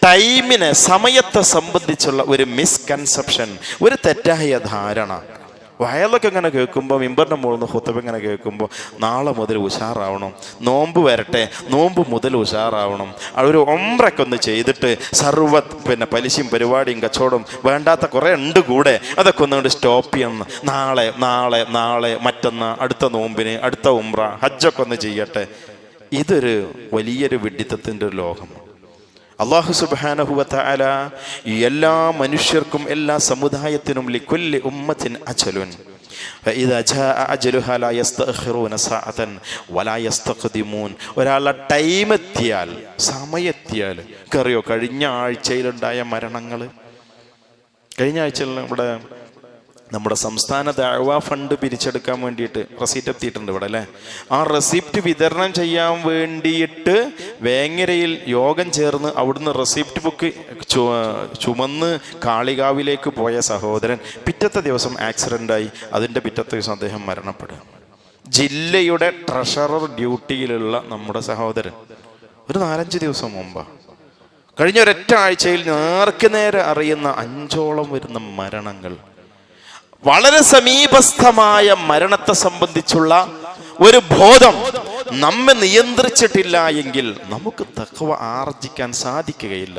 ടൈമിനെ, സമയത്തെ സംബന്ധിച്ചുള്ള ഒരു മിസ്കൺസെപ്ഷൻ, ഒരു തെറ്റായ ധാരണ. വയലൊക്കെ ഇങ്ങനെ കേൾക്കുമ്പോൾ മിമ്പറിൻ്റെ മുകളിൽ നിന്ന് ഖുത്ബ ഇങ്ങനെ കേൾക്കുമ്പോൾ നാളെ മുതൽ ഉഷാറാവണം, നോമ്പ് വരട്ടെ, നോമ്പ് മുതൽ ഉഷാറാവണം, ഒരു ഒമ്രൊക്കെ ഒന്ന് ചെയ്തിട്ട് പലിശയും പരിപാടിയും കച്ചവടം വേണ്ടാത്ത കുറേ ഉണ്ട് കൂടെ, അതൊക്കെ ഒന്നുകൊണ്ട് സ്റ്റോപ്പ് ചെയ്യണം, നാളെ നാളെ നാളെ മറ്റന്നാ അടുത്ത നോമ്പിന് അടുത്ത ഉംറ ഹജ്ജൊക്കെ ഒന്ന് ചെയ്യട്ടെ. ഇതൊരു വലിയൊരു വിഡ്ഢിത്തത്തിൻ്റെ ഒരു ലോകമാണ്. അല്ലാഹു സുബ്ഹാനഹു വ തആല എല്ലാ മനുഷ്യർക്കും എല്ലാ സമുദായത്തിനും ലികുല്ലി ഉമ്മത്തിൻ അജലുൻ ഫഇദാ ജാഅ അജലുഹാ ലാ യസ്തഅഖിറൂന സഅതൻ വലാ യസ്തഖ്ദിമൂൻ. ഒരാളുടെ ടൈം എത്തിയാൽ, സമയത്തിയാൽ, അറിയോ കഴിഞ്ഞ ആഴ്ചയിലുണ്ടായ മരണങ്ങൾ, കഴിഞ്ഞ ആഴ്ചയിൽ നമ്മുടെ സംസ്ഥാന ദഅ്വാ ഫണ്ട് പിരിച്ചെടുക്കാൻ വേണ്ടിയിട്ട് റെസിപ്റ്റ് എത്തിയിട്ടുണ്ട് ഇവിടെ അല്ലേ. ആ റെസിപ്റ്റ് വിതരണം ചെയ്യാൻ വേണ്ടിയിട്ട് വേങ്ങരയിൽ യോഗം ചേർന്ന് അവിടുന്ന് റെസിപ്റ്റ് ബുക്ക് ചുമന്ന് കാളികാവിലേക്ക് പോയ സഹോദരൻ പിറ്റത്തെ ദിവസം ആക്സിഡൻ്റായി. അതിൻ്റെ പിറ്റത്തെ ദിവസം അദ്ദേഹം മരണപ്പെടുക. ജില്ലയുടെ ട്രഷറർ ഡ്യൂട്ടിയിലുള്ള നമ്മുടെ സഹോദരൻ ഒരു 4-5 ദിവസം മുമ്പാണ്. കഴിഞ്ഞ ഒരൊറ്റ ആഴ്ചയിൽ നേരെ അറിയുന്ന 5ഓളം വരുന്ന മരണങ്ങൾ. വളരെ സമീപസ്ഥമായ മരണത്തെ സംബന്ധിച്ചുള്ള ഒരു ബോധം നമ്മെ നിയന്ത്രിച്ചിട്ടില്ല എങ്കിൽ നമുക്ക് തഖ്വ ആർജിക്കാൻ സാധിക്കുകയില്ല.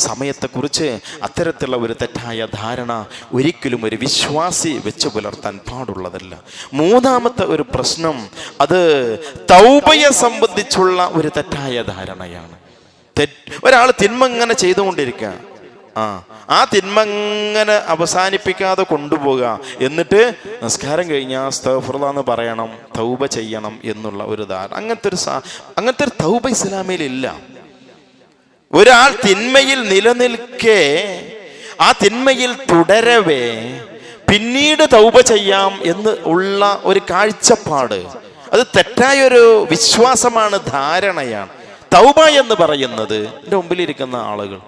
സമയത്തെക്കുറിച്ച് അത്തരത്തിലുള്ള ഒരു തെറ്റായ ധാരണ ഒരിക്കലും ഒരു വിശ്വാസി വെച്ച് പുലർത്താൻ പാടുള്ളതല്ല. മൂന്നാമത്തെ ഒരു പ്രശ്നം അത് തൗബയെ സംബന്ധിച്ചുള്ള ഒരു തെറ്റായ ധാരണയാണ്. ഒരാൾ തിന്മ ഇങ്ങനെ ചെയ്തുകൊണ്ടിരിക്കുക, ആ തിന്മങ്ങനെ അവസാനിപ്പിക്കാതെ കൊണ്ടുപോകുക, എന്നിട്ട് നിസ്കാരം കഴിഞ്ഞാൽ അസ്തഗ്ഫിറുല്ലാഹ് എന്ന് പറയണം, തൗബ ചെയ്യണം എന്നുള്ള ഒരു ധാരണ, അങ്ങനത്തെ ഒരു തൗബ ഇസ്ലാമിലില്ല. ഒരാൾ തിന്മയിൽ നിലനിൽക്കെ ആ തിന്മയിൽ തുടരവേ പിന്നീട് തൗബ ചെയ്യാം എന്ന് ഉള്ള ഒരു കാഴ്ചപ്പാട്, അത് തെറ്റായൊരു വിശ്വാസമാണ്, ധാരണയാണ്. തൗബ എന്ന് പറയുന്നത് എൻ്റെ മുമ്പിലിരിക്കുന്ന ആളുകൾ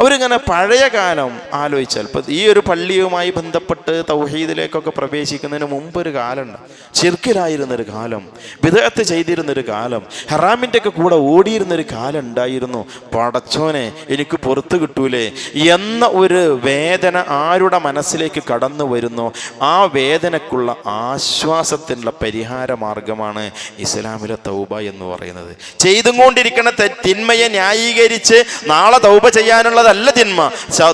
അവരിങ്ങനെ പഴയ കാലം ആലോചിച്ചാൽ, ഇപ്പം ഈ ഒരു പള്ളിയുമായി ബന്ധപ്പെട്ട് തൗഹീദിലേക്കൊക്കെ പ്രവേശിക്കുന്നതിന് മുമ്പൊരു കാലമുണ്ട്. ശിർക്കിലായിരുന്നൊരു കാലം, ബിദ്അത്ത് ചെയ്തിരുന്നൊരു കാലം, ഹറാമിൻ്റെ ഒക്കെ കൂടെ ഓടിയിരുന്നൊരു കാലം ഉണ്ടായിരുന്നു. പടച്ചോനെ എനിക്ക് പുറത്ത് കിട്ടൂലേ എന്ന ഒരു വേദന ആരുടെ മനസ്സിലേക്ക് കടന്നു വരുന്നു, ആ വേദനക്കുള്ള ആശ്വാസത്തിനുള്ള പരിഹാര മാർഗമാണ് ഇസ്ലാമിലെ തൗബ എന്ന് പറയുന്നത്. ചെയ്തുകൊണ്ടിരിക്കുന്ന തിന്മയെ ന്യായീകരിച്ച് നാളെ തൗബ ചെയ്യാനുള്ള ല്ല തിന്മ.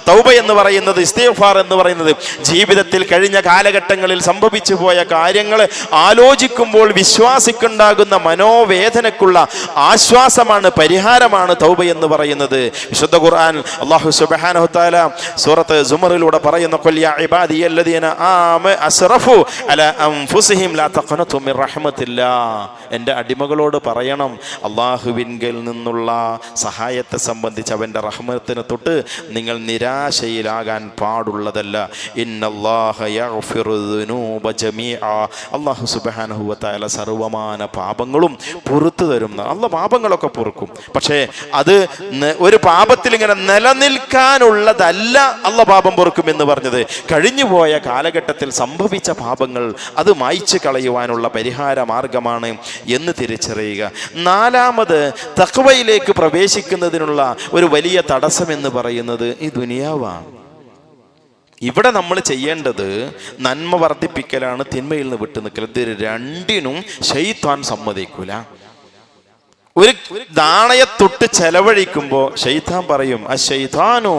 തൗബ എന്ന് പറയുന്നത്, ഇസ്തിഗ്ഫാർ എന്ന് പറയുന്നത് ജീവിതത്തിൽ കഴിഞ്ഞ കാലഘട്ടങ്ങളിൽ സംഭവിച്ചു പോയ കാര്യങ്ങൾ ആലോചിക്കുമ്പോൾ വിശ്വാസിക്കുണ്ടാകുന്ന മനോവേദനക്കുള്ള ആശ്വാസമാണ്, പരിഹാരമാണ് തൗബ എന്ന് പറയുന്നത്. വിശുദ്ധ ഖുർആൻ അല്ലാഹു സുബ്ഹാനഹു തആല സൂറത്ത് സുമറിലൂടെ പറയുന്ന ഖുൽ യാ ഇബാദിയല്ലദീന അസ്റഫു അലാ അൻഫുസിഹിം ലാ തഖ്നതു മിർ റഹ്മത്തില്ലാഹ്. എൻ്റെ അടിമകളോട് പറയണം, അല്ലാഹുവിങ്കൽ നിന്നുള്ള സഹായത്തെ സംബന്ധിച്ച് അവൻ്റെ റഹ്മത്തിന് തൊട്ട് നിങ്ങൾ നിരാശയിലാകാൻ പാടുള്ളതല്ല. ഇന്നല്ലാഹ യഗ്ഫിറു ദുനൂബ ജമീഅ. അല്ലാഹു സുബ്ഹാനഹു വ തആല സർവമാന പാപങ്ങളും പുറത്തു തരും. അല്ലാഹ് പാപങ്ങളൊക്കെ പൊറുക്കും, പക്ഷേ അത് ഒരു പാപത്തിൽ ഇങ്ങനെ നിലനിൽക്കാനുള്ളതല്ല. അല്ലാഹ് പാപം പൊറുക്കും എന്ന് പറഞ്ഞത് കഴിഞ്ഞുപോയ കാലഘട്ടത്തിൽ സംഭവിച്ച പാപങ്ങൾ അത് മായ്ച്ചു കളയുവാനുള്ള പരിഹാര മാർഗമാണ് എന്ന് തിരിച്ചറിയുക. നാലാമത് തഖ്വയിലേക്ക് പ്രവേശിക്കുന്നതിനുള്ള ഒരു വലിയ തടസ്സം എന്ന് പറയുന്നത് ഈ ദുനിയാവാണ്. ഇവിടെ നമ്മൾ ചെയ്യേണ്ടത് നന്മ വർദ്ധിപ്പിക്കലാണ്, തിന്മയിൽ നിന്ന് വിട്ടു നിൽക്കൽ. ഇത് രണ്ടിനും ശൈത്താൻ സമ്മതിക്കൂല. ഒരു നാണയത്തൊട്ട് ചെലവഴിക്കുമ്പോൾ ശൈത്താൻ പറയും, അശ്ശൈത്താനു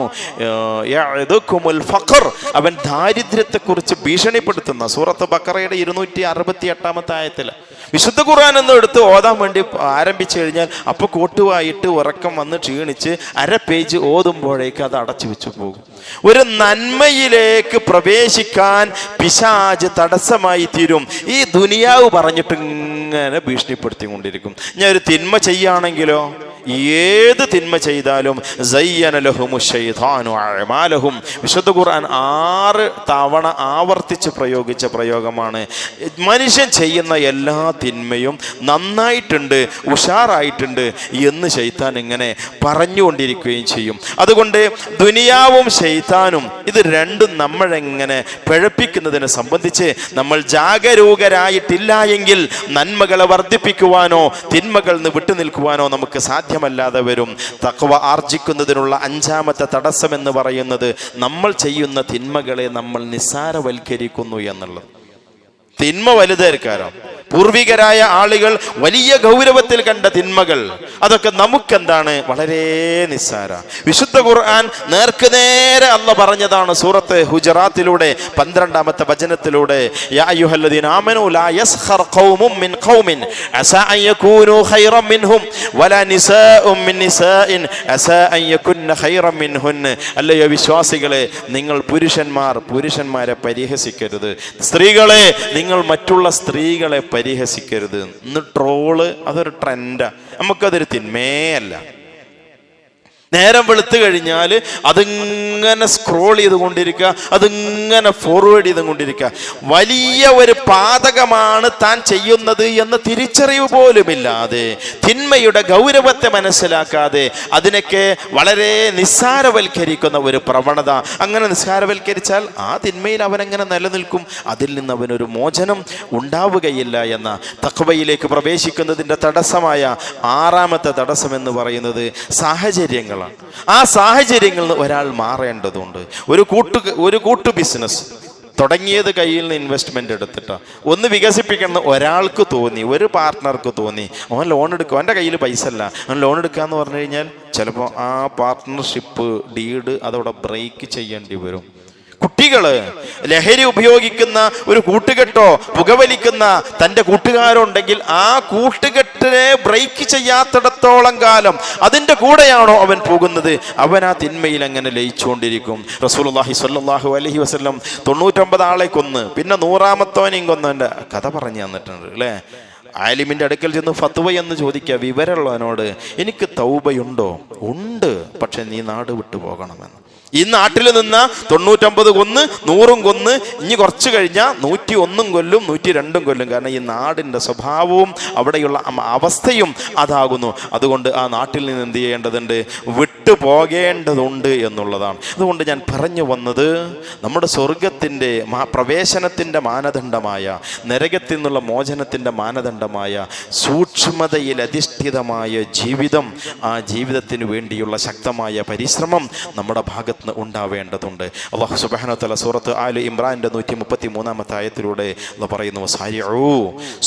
യഅദുകുമുൽ ഫഖർ, അവൻ ദാരിദ്ര്യത്തെക്കുറിച്ച് ഭീഷണിപ്പെടുത്തുന്ന സൂറത്ത് ബഖറയുടെ 268 ആയത്തിൽ വിശുദ്ധ ഖുർആൻ എന്ന് എടുത്ത് ഓതാൻ വേണ്ടി ആരംഭിച്ചു കഴിഞ്ഞാൽ അപ്പോൾ കോട്ടുവായിട്ട് ഉറക്കം വന്ന് ക്ഷീണിച്ച് 1/2 പേജ് ഓതുമ്പോഴേക്ക് അത് അടച്ചു വെച്ചു പോകും. ഒരു നന്മയിലേക്ക് പ്രവേശിക്കാൻ പിശാച് തടസ്സമായി തീരും. ഈ ദുനിയാവ് പറഞ്ഞിട്ട് ഇങ്ങനെ ഭീഷണിപ്പെടുത്തിക്കൊണ്ടിരിക്കും. ഞാൻ ഒരു തിന്മ ചെയ്യുകയാണെങ്കിലോ, ഏത് തിന്മ ചെയ്താലും സയ്യന ലഹുമു ശൈത്താനു അഅമാലഹും. വിശുദ്ധ ഖുർആൻ 6 തവണ ആവർത്തിച്ച് പ്രയോഗിച്ച പ്രയോഗമാണ്. മനുഷ്യൻ ചെയ്യുന്ന എല്ലാ തിന്മയും നന്നായിട്ടുണ്ട്, ഉഷാറായിട്ടുണ്ട് എന്ന് ശൈത്താൻ ഇങ്ങനെ പറഞ്ഞുകൊണ്ടിരിക്കുകയും ചെയ്യും. അതുകൊണ്ട് ദുനിയാവും ശൈത്താനും ഇത് രണ്ടും നമ്മളെങ്ങനെ പിഴപ്പിക്കുന്നതിനെ സംബന്ധിച്ച് നമ്മൾ ജാഗരൂകരായിട്ടില്ല എങ്കിൽ നന്മകളെ വർദ്ധിപ്പിക്കുവാനോ തിന്മകളിൽ നിന്ന് വിട്ടുനിൽക്കുവാനോ നമുക്ക് സാധ്യമല്ലാതെ വരും. തഖ്വ ആർജിക്കുന്നതിനുള്ള 5ാമത്തെ തടസ്സം എന്ന് പറയുന്നത് നമ്മൾ ചെയ്യുന്ന തിന്മകളെ നമ്മൾ നിസ്സാരവൽക്കരിക്കുന്നു എന്നുള്ളത്. തിന്മ വലുതായിരിക്കാരോ. പൂർവികരായ ആളുകൾ വലിയ ഗൗരവത്തിൽ കണ്ട തിന്മകൾ അതൊക്കെ നമുക്കെന്താണ് വളരെ നിസ്സാര. വിശുദ്ധ ഖുർആൻ നേർക്കുനേരെ അല്ലാഹ് പറഞ്ഞതാണ് സൂറത്ത് ഹുജറാത്തിലൂടെ 12-ാമത്തെ വചനത്തിലൂടെ, യാ അയ്യുഹല്ലദീന ആമനൂ ലാ യസ്ഖർ ഖൗമുൻ മിൻ ഖൗമിൻ അസാ അൻ യകൂനൂ ഖൈറൻ മിൻഹും വലാ നിസാഉം മിൻ നിസാഇൻ അസാ അൻ യകുന്ന ഖൈറൻ മിൻഹുൻ. അല്ലയോ വിശ്വാസികളെ, നിങ്ങൾ പുരുഷന്മാരെ പരിഹസിക്കരുത്, സ്ത്രീകളെ നിങ്ങൾ മറ്റുള്ള സ്ത്രീകളെ പരിഹസിക്കരുത്. ഇന്ന് ട്രോള് അതൊരു ട്രെൻഡാ, നമുക്കതൊരു തിന്മയല്ല. നേരം വെളുത്തു കഴിഞ്ഞാൽ അതിങ്ങനെ സ്ക്രോൾ ചെയ്തുകൊണ്ടിരിക്കുക, അതിങ്ങനെ ഫോർവേഡ് ചെയ്തുകൊണ്ടിരിക്കുക. വലിയ ഒരു പാതകമാണ് താൻ ചെയ്യുന്നത് എന്ന തിരിച്ചറിവ് പോലുമില്ലാതെ, തിന്മയുടെ ഗൗരവത്തെ മനസ്സിലാക്കാതെ അതിനൊക്കെ വളരെ നിസ്സാരവൽക്കരിക്കുന്ന ഒരു പ്രവണത. അങ്ങനെ നിസ്സാരവൽക്കരിച്ചാൽ ആ തിന്മയിൽ അവനെങ്ങനെ നിലനിൽക്കും? അതിൽ നിന്ന് അവനൊരു മോചനം ഉണ്ടാവുകയില്ല എന്ന തഖ്വയിലേക്ക് പ്രവേശിക്കുന്നതിൻ്റെ തടസ്സമായ 6-ാമത്തെ തടസ്സം എന്ന് പറയുന്നത് സാഹചര്യങ്ങൾ. ആ സാഹചര്യങ്ങളിൽ നിന്ന് ഒരാൾ മാറേണ്ടതുണ്ട്. ഒരു കൂട്ടു ബിസിനസ് തുടങ്ങിയത് കയ്യിൽ നിന്ന് ഇൻവെസ്റ്റ്മെന്റ് എടുത്തിട്ടാ ഒന്ന് വികസിപ്പിക്കണം ഒരാൾക്ക് തോന്നി, ഒരു പാർട്ട്ണർക്ക് തോന്നി, അവൻ ലോൺ എടുക്കും, അവൻ്റെ കയ്യിൽ പൈസ അല്ല, അവൻ ലോൺ എടുക്കാന്ന് പറഞ്ഞു കഴിഞ്ഞാൽ ചിലപ്പോൾ ആ പാർട്ട്ണർഷിപ്പ് ഡീഡ് അതവിടെ ബ്രേക്ക് ചെയ്യേണ്ടി വരും. കുട്ടികള് ലഹരി ഉപയോഗിക്കുന്ന ഒരു കൂട്ടുകെട്ടോ പുകവലിക്കുന്ന തൻ്റെ കൂട്ടുകാരോ ഉണ്ടെങ്കിൽ ആ കൂട്ടുകെട്ടിനെ ബ്രേക്ക് ചെയ്യാത്തിടത്തോളം കാലം അതിൻ്റെ കൂടെയാണോ അവൻ പോകുന്നത്, അവൻ ആ തിന്മയിൽ അങ്ങനെ ലയിച്ചുകൊണ്ടിരിക്കും. റസൂലുള്ളാഹി സ്വല്ലല്ലാഹു അലൈഹി വസല്ലം 99 ആളെ കൊന്ന് പിന്നെ 100-ാമത്തോനെയും കൊന്നവൻ്റെ കഥ പറഞ്ഞു തന്നിട്ടുണ്ട് അല്ലേ. ആലിമിൻ്റെ അടുക്കൽ ചെന്ന് ഫത്വ എന്ന് ചോദിക്കുക വിവരമുള്ളവനോട്, എനിക്ക് തൗബയുണ്ടോ? ഉണ്ട്, പക്ഷെ നീ നാട് വിട്ടു പോകണമെന്ന്. ഈ നാട്ടിൽ നിന്ന് 99 കൊന്ന് 100 കൊന്ന് ഇനി കുറച്ച് കഴിഞ്ഞാൽ 101 കൊല്ലും 102 കൊല്ലും. കാരണം ഈ നാടിൻ്റെ സ്വഭാവവും അവിടെയുള്ള അവസ്ഥയും അതാകുന്നു. അതുകൊണ്ട് ആ നാട്ടിൽ നിന്ന് എന്ത് ചെയ്യേണ്ടതുണ്ട്? വിട്ടു പോകേണ്ടതുണ്ട് എന്നുള്ളതാണ്. അതുകൊണ്ട് ഞാൻ പറഞ്ഞു വന്നത്, നമ്മുടെ സ്വർഗത്തിൻ്റെ പ്രവേശനത്തിൻ്റെ മാനദണ്ഡമായ, നരകത്തിൽ നിന്നുള്ള മോചനത്തിൻ്റെ മാനദണ്ഡമായ സൂക്ഷ്മതയിൽ അധിഷ്ഠിതമായ ജീവിതം, ആ ജീവിതത്തിന് വേണ്ടിയുള്ള ശക്തമായ പരിശ്രമം നമ്മുടെ ഭാഗത്ത് ഉണ്ടാവേണ്ടതുണ്ട്. അല്ലാഹു സുബ്ഹാനഹു വ തആല സൂറത്ത് ആലി ഇംറാന്റെ 133-ാമത്തെ ആയത്തിലൂടെ പറയുന്നു,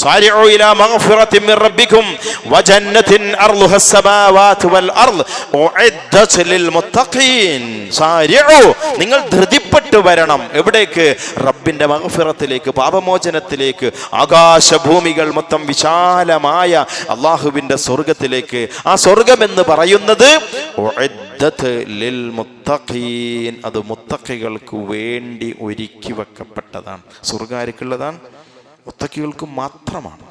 സാരിഉ ഇലാ മഗ്ഫിറത്തിൻ മിർ റബ്ബികും വജന്നത്തിൻ അർളുഹസ് സമാവാതു വൽ അർള് ഉഇദ്ദത് ലിൽ മുത്തഖീൻ. സാരിഉ, നിങ്ങൾ ധൃതിപ്പെട്ടു വരണം. എവിടേക്ക്? റബ്ബിന്റെ മഗ്ഫിറത്തിലേക്ക്, പാപമോചനത്തിലേക്ക്, ആകാശഭൂമികൾ മൊത്തം വിശാലമായ അല്ലാഹുവിന്റെ സ്വർഗത്തിലേക്ക്. ആ സ്വർഗം എന്ന് പറയുന്നത് ലിൽ മുത്തഖീൻ, അത് മുത്തഖികൾക്ക് വേണ്ടി ഒരുക്കി വെക്കപ്പെട്ടതാണ്. സ്വർഗ്ഗാർക്കുള്ളതാണ്? മുത്തഖികൾക്ക് മാത്രമാണ്.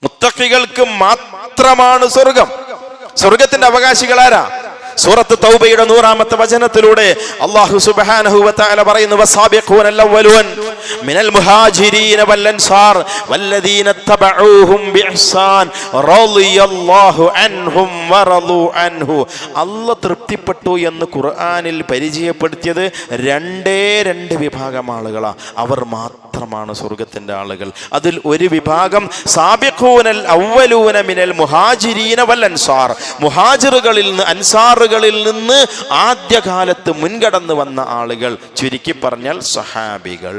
മുത്തഖികൾക്ക് മാത്രമാണ് സ്വർഗം. സ്വർഗത്തിന്റെ അവകാശികളാരാ? സൂറത്ത് തൗബയുടെ 100-ാമത്തെ വചനത്തിലൂടെ അല്ലാഹു സുബ്ഹാനഹു വ തആല പറയുന്നു, വസാബിഖൂനൽ അവ്വലൂൻ മിനൽ മുഹാജിരീന വൽ അൻസാർ വല്ലദീന തബഊഹും ബിഇഹ്സാൻ റളിയല്ലാഹു അൻഹും വറളു അൻഹു. അല്ലാഹ് തൃപ്തിപ്പെട്ടു എന്ന് ഖുർആനിൽ പരിചയപ്പെടുത്തിയത് 2 വിഭാഗം ആളുകളാ. അവർ മാത്രമാണ് സ്വർഗത്തിന്റെ ആളുകൾ. അതിൽ ഒരു വിഭാഗം സാബിഖൂനൽ അവ്വലൂന മിനൽ മുഹാജിരീന വൽ അൻസാർ, മുഹാജിറുകളിൽ നിന്ന് അൻസാറുകളിൽ നിന്ന് ആദ്യകാലത്ത് മുൻകടന്നു വന്ന ആളുകൾ, ചുരുക്കി പറഞ്ഞാൽ സഹാബികൾ.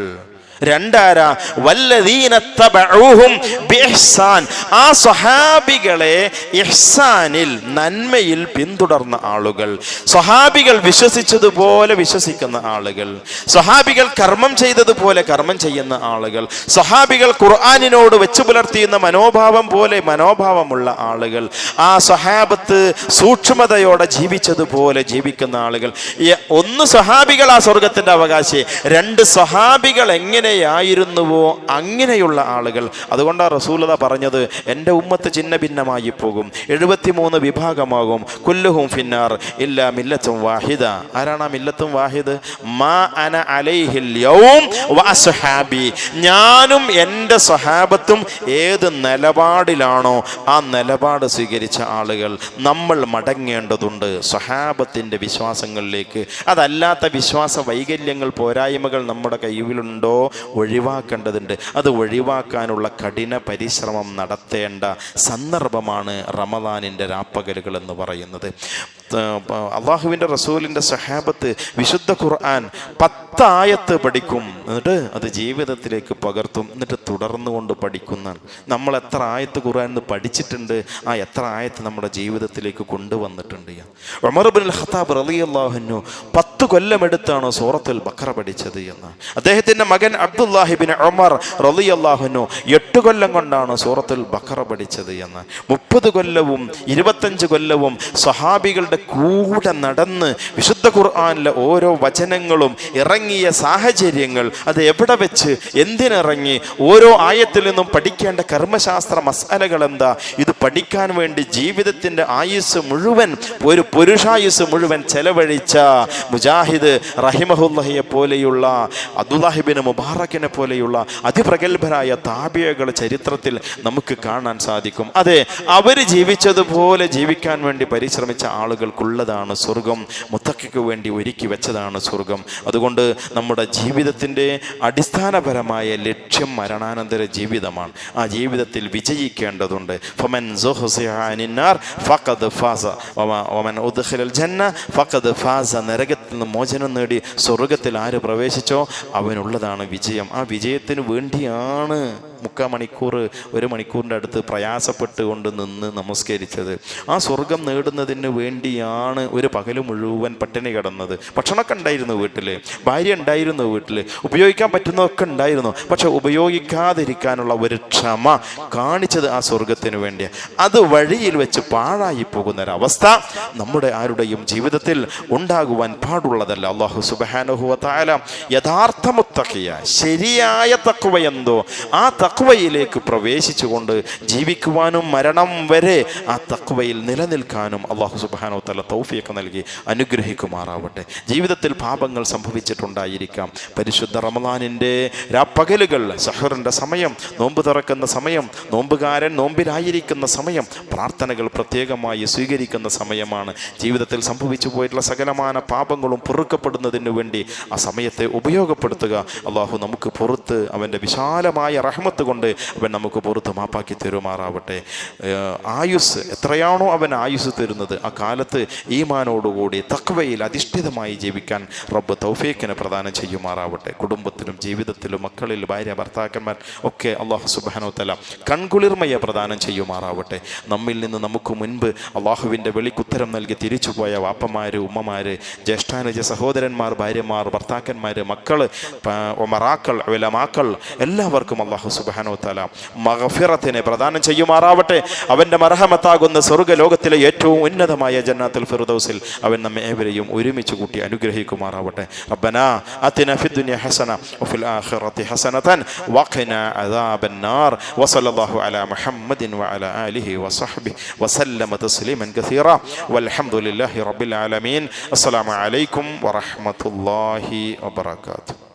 2 വല്ലദീന തബഊഹും ബിഇഹ്സാൻ, ആ സഹാബികളെ ഇഹ്സാനിൽ നന്മയിൽ പിന്തുടർന്ന ആളുകൾ, സഹാബികൾ വിശ്വസിച്ചതുപോലെ വിശ്വസിക്കുന്ന ആളുകൾ, സഹാബികൾ കർമ്മം ചെയ്തതുപോലെ കർമ്മം ചെയ്യുന്ന ആളുകൾ, സഹാബികൾ ഖുർആനിനോട് വെച്ചു പുലർത്തിയുന്ന മനോഭാവം പോലെ മനോഭാവമുള്ള ആളുകൾ, ആ സഹാബത്ത് സൂക്ഷ്മതയോടെ ജീവിച്ചതുപോലെ ജീവിക്കുന്ന ആളുകൾ. 1 സഹാബികൾ ആ സ്വർഗത്തിന്റെ അവകാശി, 2 സഹാബികൾ എങ്ങനെയായിരുന്നുവോ അങ്ങനെയുള്ള ആളുകൾ. അതുകൊണ്ടാണ് റസൂലുള്ളാഹി പറഞ്ഞത്, എൻ്റെ ഉമ്മത്ത് ചിന്ന ഭിന്നമായി പോകും, 73 വിഭാഗമാകും, കുല്ലുഹും ഫിന്നാർ ഇല്ലാ മില്ലത്തും വാഹിദ. ആരാണ് ആ മില്ലത്തും വാഹിദ്? മാ അന അലൈഹിൽ യൗം വഅസ്ഹാബി, ഞാനും എൻ്റെ സഹാബത്തും ഏത് നിലപാടിലാണോ ആ നിലപാട് സ്വീകരിച്ച ആളുകൾ. നമ്മൾ മടങ്ങേണ്ടതുണ്ട് സഹാബത്തിൻ്റെ വിശ്വാസങ്ങളിലേക്ക്. അതല്ലാത്ത വിശ്വാസ വൈകല്യങ്ങൾ, പോരായ്മകൾ നമ്മുടെ കയ്യിലുണ്ടോ ഒഴിവാക്കേണ്ടതുണ്ട്. അത് ഒഴിവാക്കാനുള്ള കഠിന പരിശ്രമം നടത്തേണ്ട സന്ദർഭമാണ് റമദാനിൻ്റെ രാപ്പകലുകൾ എന്ന് പറയുന്നത്. അള്ളാഹുവിൻ്റെ റസൂലിൻ്റെ സഹാബത്ത് വിശുദ്ധ ഖുർആൻ 10 ആയത്ത് പഠിക്കും, എന്നിട്ട് അത് ജീവിതത്തിലേക്ക് പകർത്തും, എന്നിട്ട് തുടർന്നു കൊണ്ട് പഠിക്കുന്നതാണ്. നമ്മൾ എത്ര ആയത്ത് ഖുർആൻ പഠിച്ചിട്ടുണ്ട്, ആ എത്ര ആയത്ത് നമ്മുടെ ജീവിതത്തിലേക്ക് കൊണ്ടുവന്നിട്ടുണ്ട്. ഉമർ ഇബ്നുൽ ഖത്താബ് റളിയല്ലാഹു അൻഹു 10 കൊല്ലമെടുത്താണ് സൂറത്തുൽ ബഖറ പഠിച്ചത് എന്ന്. അദ്ദേഹത്തിൻ്റെ മകൻ അബ്ദുല്ലാഹി ഇബ്നു ഉമർ റളിയല്ലാഹു അൻഹു 8 കൊല്ലം കൊണ്ടാണ് സൂറത്തുൽ ബഖറ പഠിച്ചത് എന്ന്. 30 കൊല്ലവും 25 കൊല്ലവും സഹാബികളുടെ കൂടെ നടന്ന് വിശുദ്ധ ഖുർആനിലെ ഓരോ വചനങ്ങളും ഇറങ്ങിയ സാഹചര്യങ്ങൾ, അത് എവിടെ വെച്ച് എന്തിനിറങ്ങി, ഓരോ ആയത്തിൽ നിന്നും പഠിക്കേണ്ട കർമ്മശാസ്ത്ര മസാലകൾ എന്താ, ഇത് പഠിക്കാൻ വേണ്ടി ജീവിതത്തിൻ്റെ ആയുസ് മുഴുവൻ, ഒരു പുരുഷായുസ് മുഴുവൻ ചെലവഴിച്ച മുജാഹിദ് റഹിമഹുല്ലാഹിയെ പോലെയുള്ള അബ്ദുല്ലാഹി ഇബ്നു മുബാറക്കിനെ പോലെയുള്ള അതിപ്രഗത്ഭരായ താബിഈകളുടെ ചരിത്രത്തിൽ നമുക്ക് കാണാൻ സാധിക്കും. അതെ, അവർ ജീവിച്ചതുപോലെ ജീവിക്കാൻ വേണ്ടി പരിശ്രമിച്ച ആളുകൾക്കുള്ളതാണ് സ്വർഗം. മുത്തഖിക്ക് വേണ്ടി ഒരുക്കി വെച്ചതാണ് സ്വർഗം. അതുകൊണ്ട് നമ്മുടെ ജീവിതത്തിൻ്റെ അടിസ്ഥാനപരമായ ലക്ഷ്യം മരണാനന്തര ജീവിതമാണ്. ആ ജീവിതത്തിൽ വിജയിക്കേണ്ടതുണ്ട്. ഫമൻ സുഹ്സിഹ അനിന്നാർ ഫഖദ് ഫാസ വമൻ ഉദ്ഖിലൽ ജന്ന ഫഖദ് ഫാസ. നരകത്തിൽ നിന്ന് മോചനം നേടി സ്വർഗത്തിൽ ആര് പ്രവേശിച്ചോ അവനുള്ളതാണ് വിജയം. ആ വിജയത്തിന് വേണ്ടിയാണ് 3/4 മണിക്കൂർ 1 മണിക്കൂറിൻ്റെ അടുത്ത് പ്രയാസപ്പെട്ടുകൊണ്ട് നിന്ന് നമസ്കരിച്ചത്. ആ സ്വർഗം നേടുന്നതിന് വേണ്ടിയാണ് ഒരു പകൽ മുഴുവൻ പട്ടിണി കിടന്നത്. ഭക്ഷണമൊക്കെ ഉണ്ടായിരുന്നു വീട്ടിൽ, ഭാര്യ ഉണ്ടായിരുന്നു വീട്ടിൽ, ഉപയോഗിക്കാൻ പറ്റുന്നതൊക്കെ ഉണ്ടായിരുന്നു. പക്ഷെ ഉപയോഗിക്കാതിരിക്കാനുള്ള ഒരു ക്ഷമ കാണിച്ചത് ആ സ്വർഗത്തിന് വേണ്ടിയാണ്. അത് വഴിയിൽ വെച്ച് പാഴായി പോകുന്നൊരവസ്ഥ നമ്മുടെ ആരുടെയും ജീവിതത്തിൽ ഉണ്ടാകുവാൻ പാടുള്ളതല്ല. അല്ലാഹു സുബ്ഹാനഹു വ തആല യഥാർത്ഥ മുത്തഖിയ, ശരിയായ തഖ്വയെന്തോ ആ തഖ്വയിലേക്ക് പ്രവേശിച്ചുകൊണ്ട് ജീവിക്കുവാനും മരണം വരെ ആ തഖ്വയിൽ നിലനിൽക്കാനും അല്ലാഹു സുബ്ഹാനഹു വ തആല തൗഫീഖ് നൽകി അനുഗ്രഹിക്കുമാറാവട്ടെ. ജീവിതത്തിൽ പാപങ്ങൾ സംഭവിച്ചിട്ടുണ്ടായിരിക്കാം. പരിശുദ്ധ റമളാനിൻ്റെ രാപ്പകലുകൾ, സഹറിൻ്റെ സമയം, നോമ്പ് തുറക്കുന്ന സമയം, നോമ്പുകാരൻ നോമ്പിലായിരിക്കുന്ന സമയം, പ്രാർത്ഥനകൾ പ്രത്യേകമായി സ്വീകരിക്കുന്ന സമയമാണ്. ജീവിതത്തിൽ സംഭവിച്ചു പോയിട്ടുള്ള സകലമാന പാപങ്ങളും പൊറുക്കപ്പെടുന്നതിന് വേണ്ടി ആ സമയത്തെ ഉപയോഗപ്പെടുത്തുക. അള്ളാഹു നമുക്ക് പുറത്ത് അവൻ്റെ വിശാലമായ റഹ്മത്ത് കൊണ്ട് അവൻ നമുക്ക് പുറത്ത് മാപ്പാക്കി തരുമാറാവട്ടെ. ആയുസ് എത്രയാണോ അവൻ ആയുസ് തരുന്നത്, ആ കാലത്ത് ഈമാനോടുകൂടി തഖ്വയിൽ അധിഷ്ഠിതമായി ജീവിക്കാൻ റബ്ബ് തൗഫീഖിനെ പ്രദാനം ചെയ്യുമാറാവട്ടെ. കുടുംബത്തിലും ജീവിതത്തിലും മക്കളിൽ ഭാര്യ ഭർത്താക്കന്മാർ ഒക്കെ അല്ലാഹു സുബ്ഹാനഹു വ തആല കൺകുളിർമയെ പ്രദാനം ചെയ്യുമാറാവട്ടെ. നമ്മിൽ നിന്ന് നമുക്ക് മുൻപ് അള്ളാഹുവിൻ്റെ വിളിക്കുത്തരം നൽകി തിരിച്ചുപോയ വാപ്പമാര്, ഉമ്മമാര്, ജ്യേഷ്ഠാനുജ സഹോദരന്മാർ, ഭാര്യമാർ, ഭർത്താക്കന്മാർ, മക്കൾ, ഉമറാക്കൾ, ഉലമാക്കൾ എല്ലാവർക്കും അല്ലാഹു സുബ്ഹാനഹു വ തആല മഗ്ഫിറത്തിനെ പ്രദാനം ചെയ്യുമാറാവട്ടെ. അവൻ്റെ മർഹമത്താകുന്ന സ്വർഗ്ഗലോകത്തിലെ ഏറ്റവും ഉന്നതമായ ജന്നാത്തുൽ ഫിർദൗസിൽ അവൻ നമ്മെ ഏവരെയും ഒരുമിച്ച് കൂട്ടി അനുഗ്രഹിക്കുമാറാവട്ടെ. റബ്ബനാ ആതിനാ ഫിദ്ദുനിയ ഹസന വഫിൽ ആഖിറതി ഹസനതൻ വഖിനാ അദാബന്നാർ വസല്ലല്ലാഹു അലാ മുഹമ്മദിൻ വഅലാ ആലിഹി വസഹ്ബിഹി വസല്ലമ തസ്ലീമൻ കസീറ വൽഹംദുലില്ലാഹി റബ്ബിൽ ആലമീൻ. അസ്സലാമു അലൈക്കും വറഹ്മത്തുള്ളാഹി വബറകാതുഹു.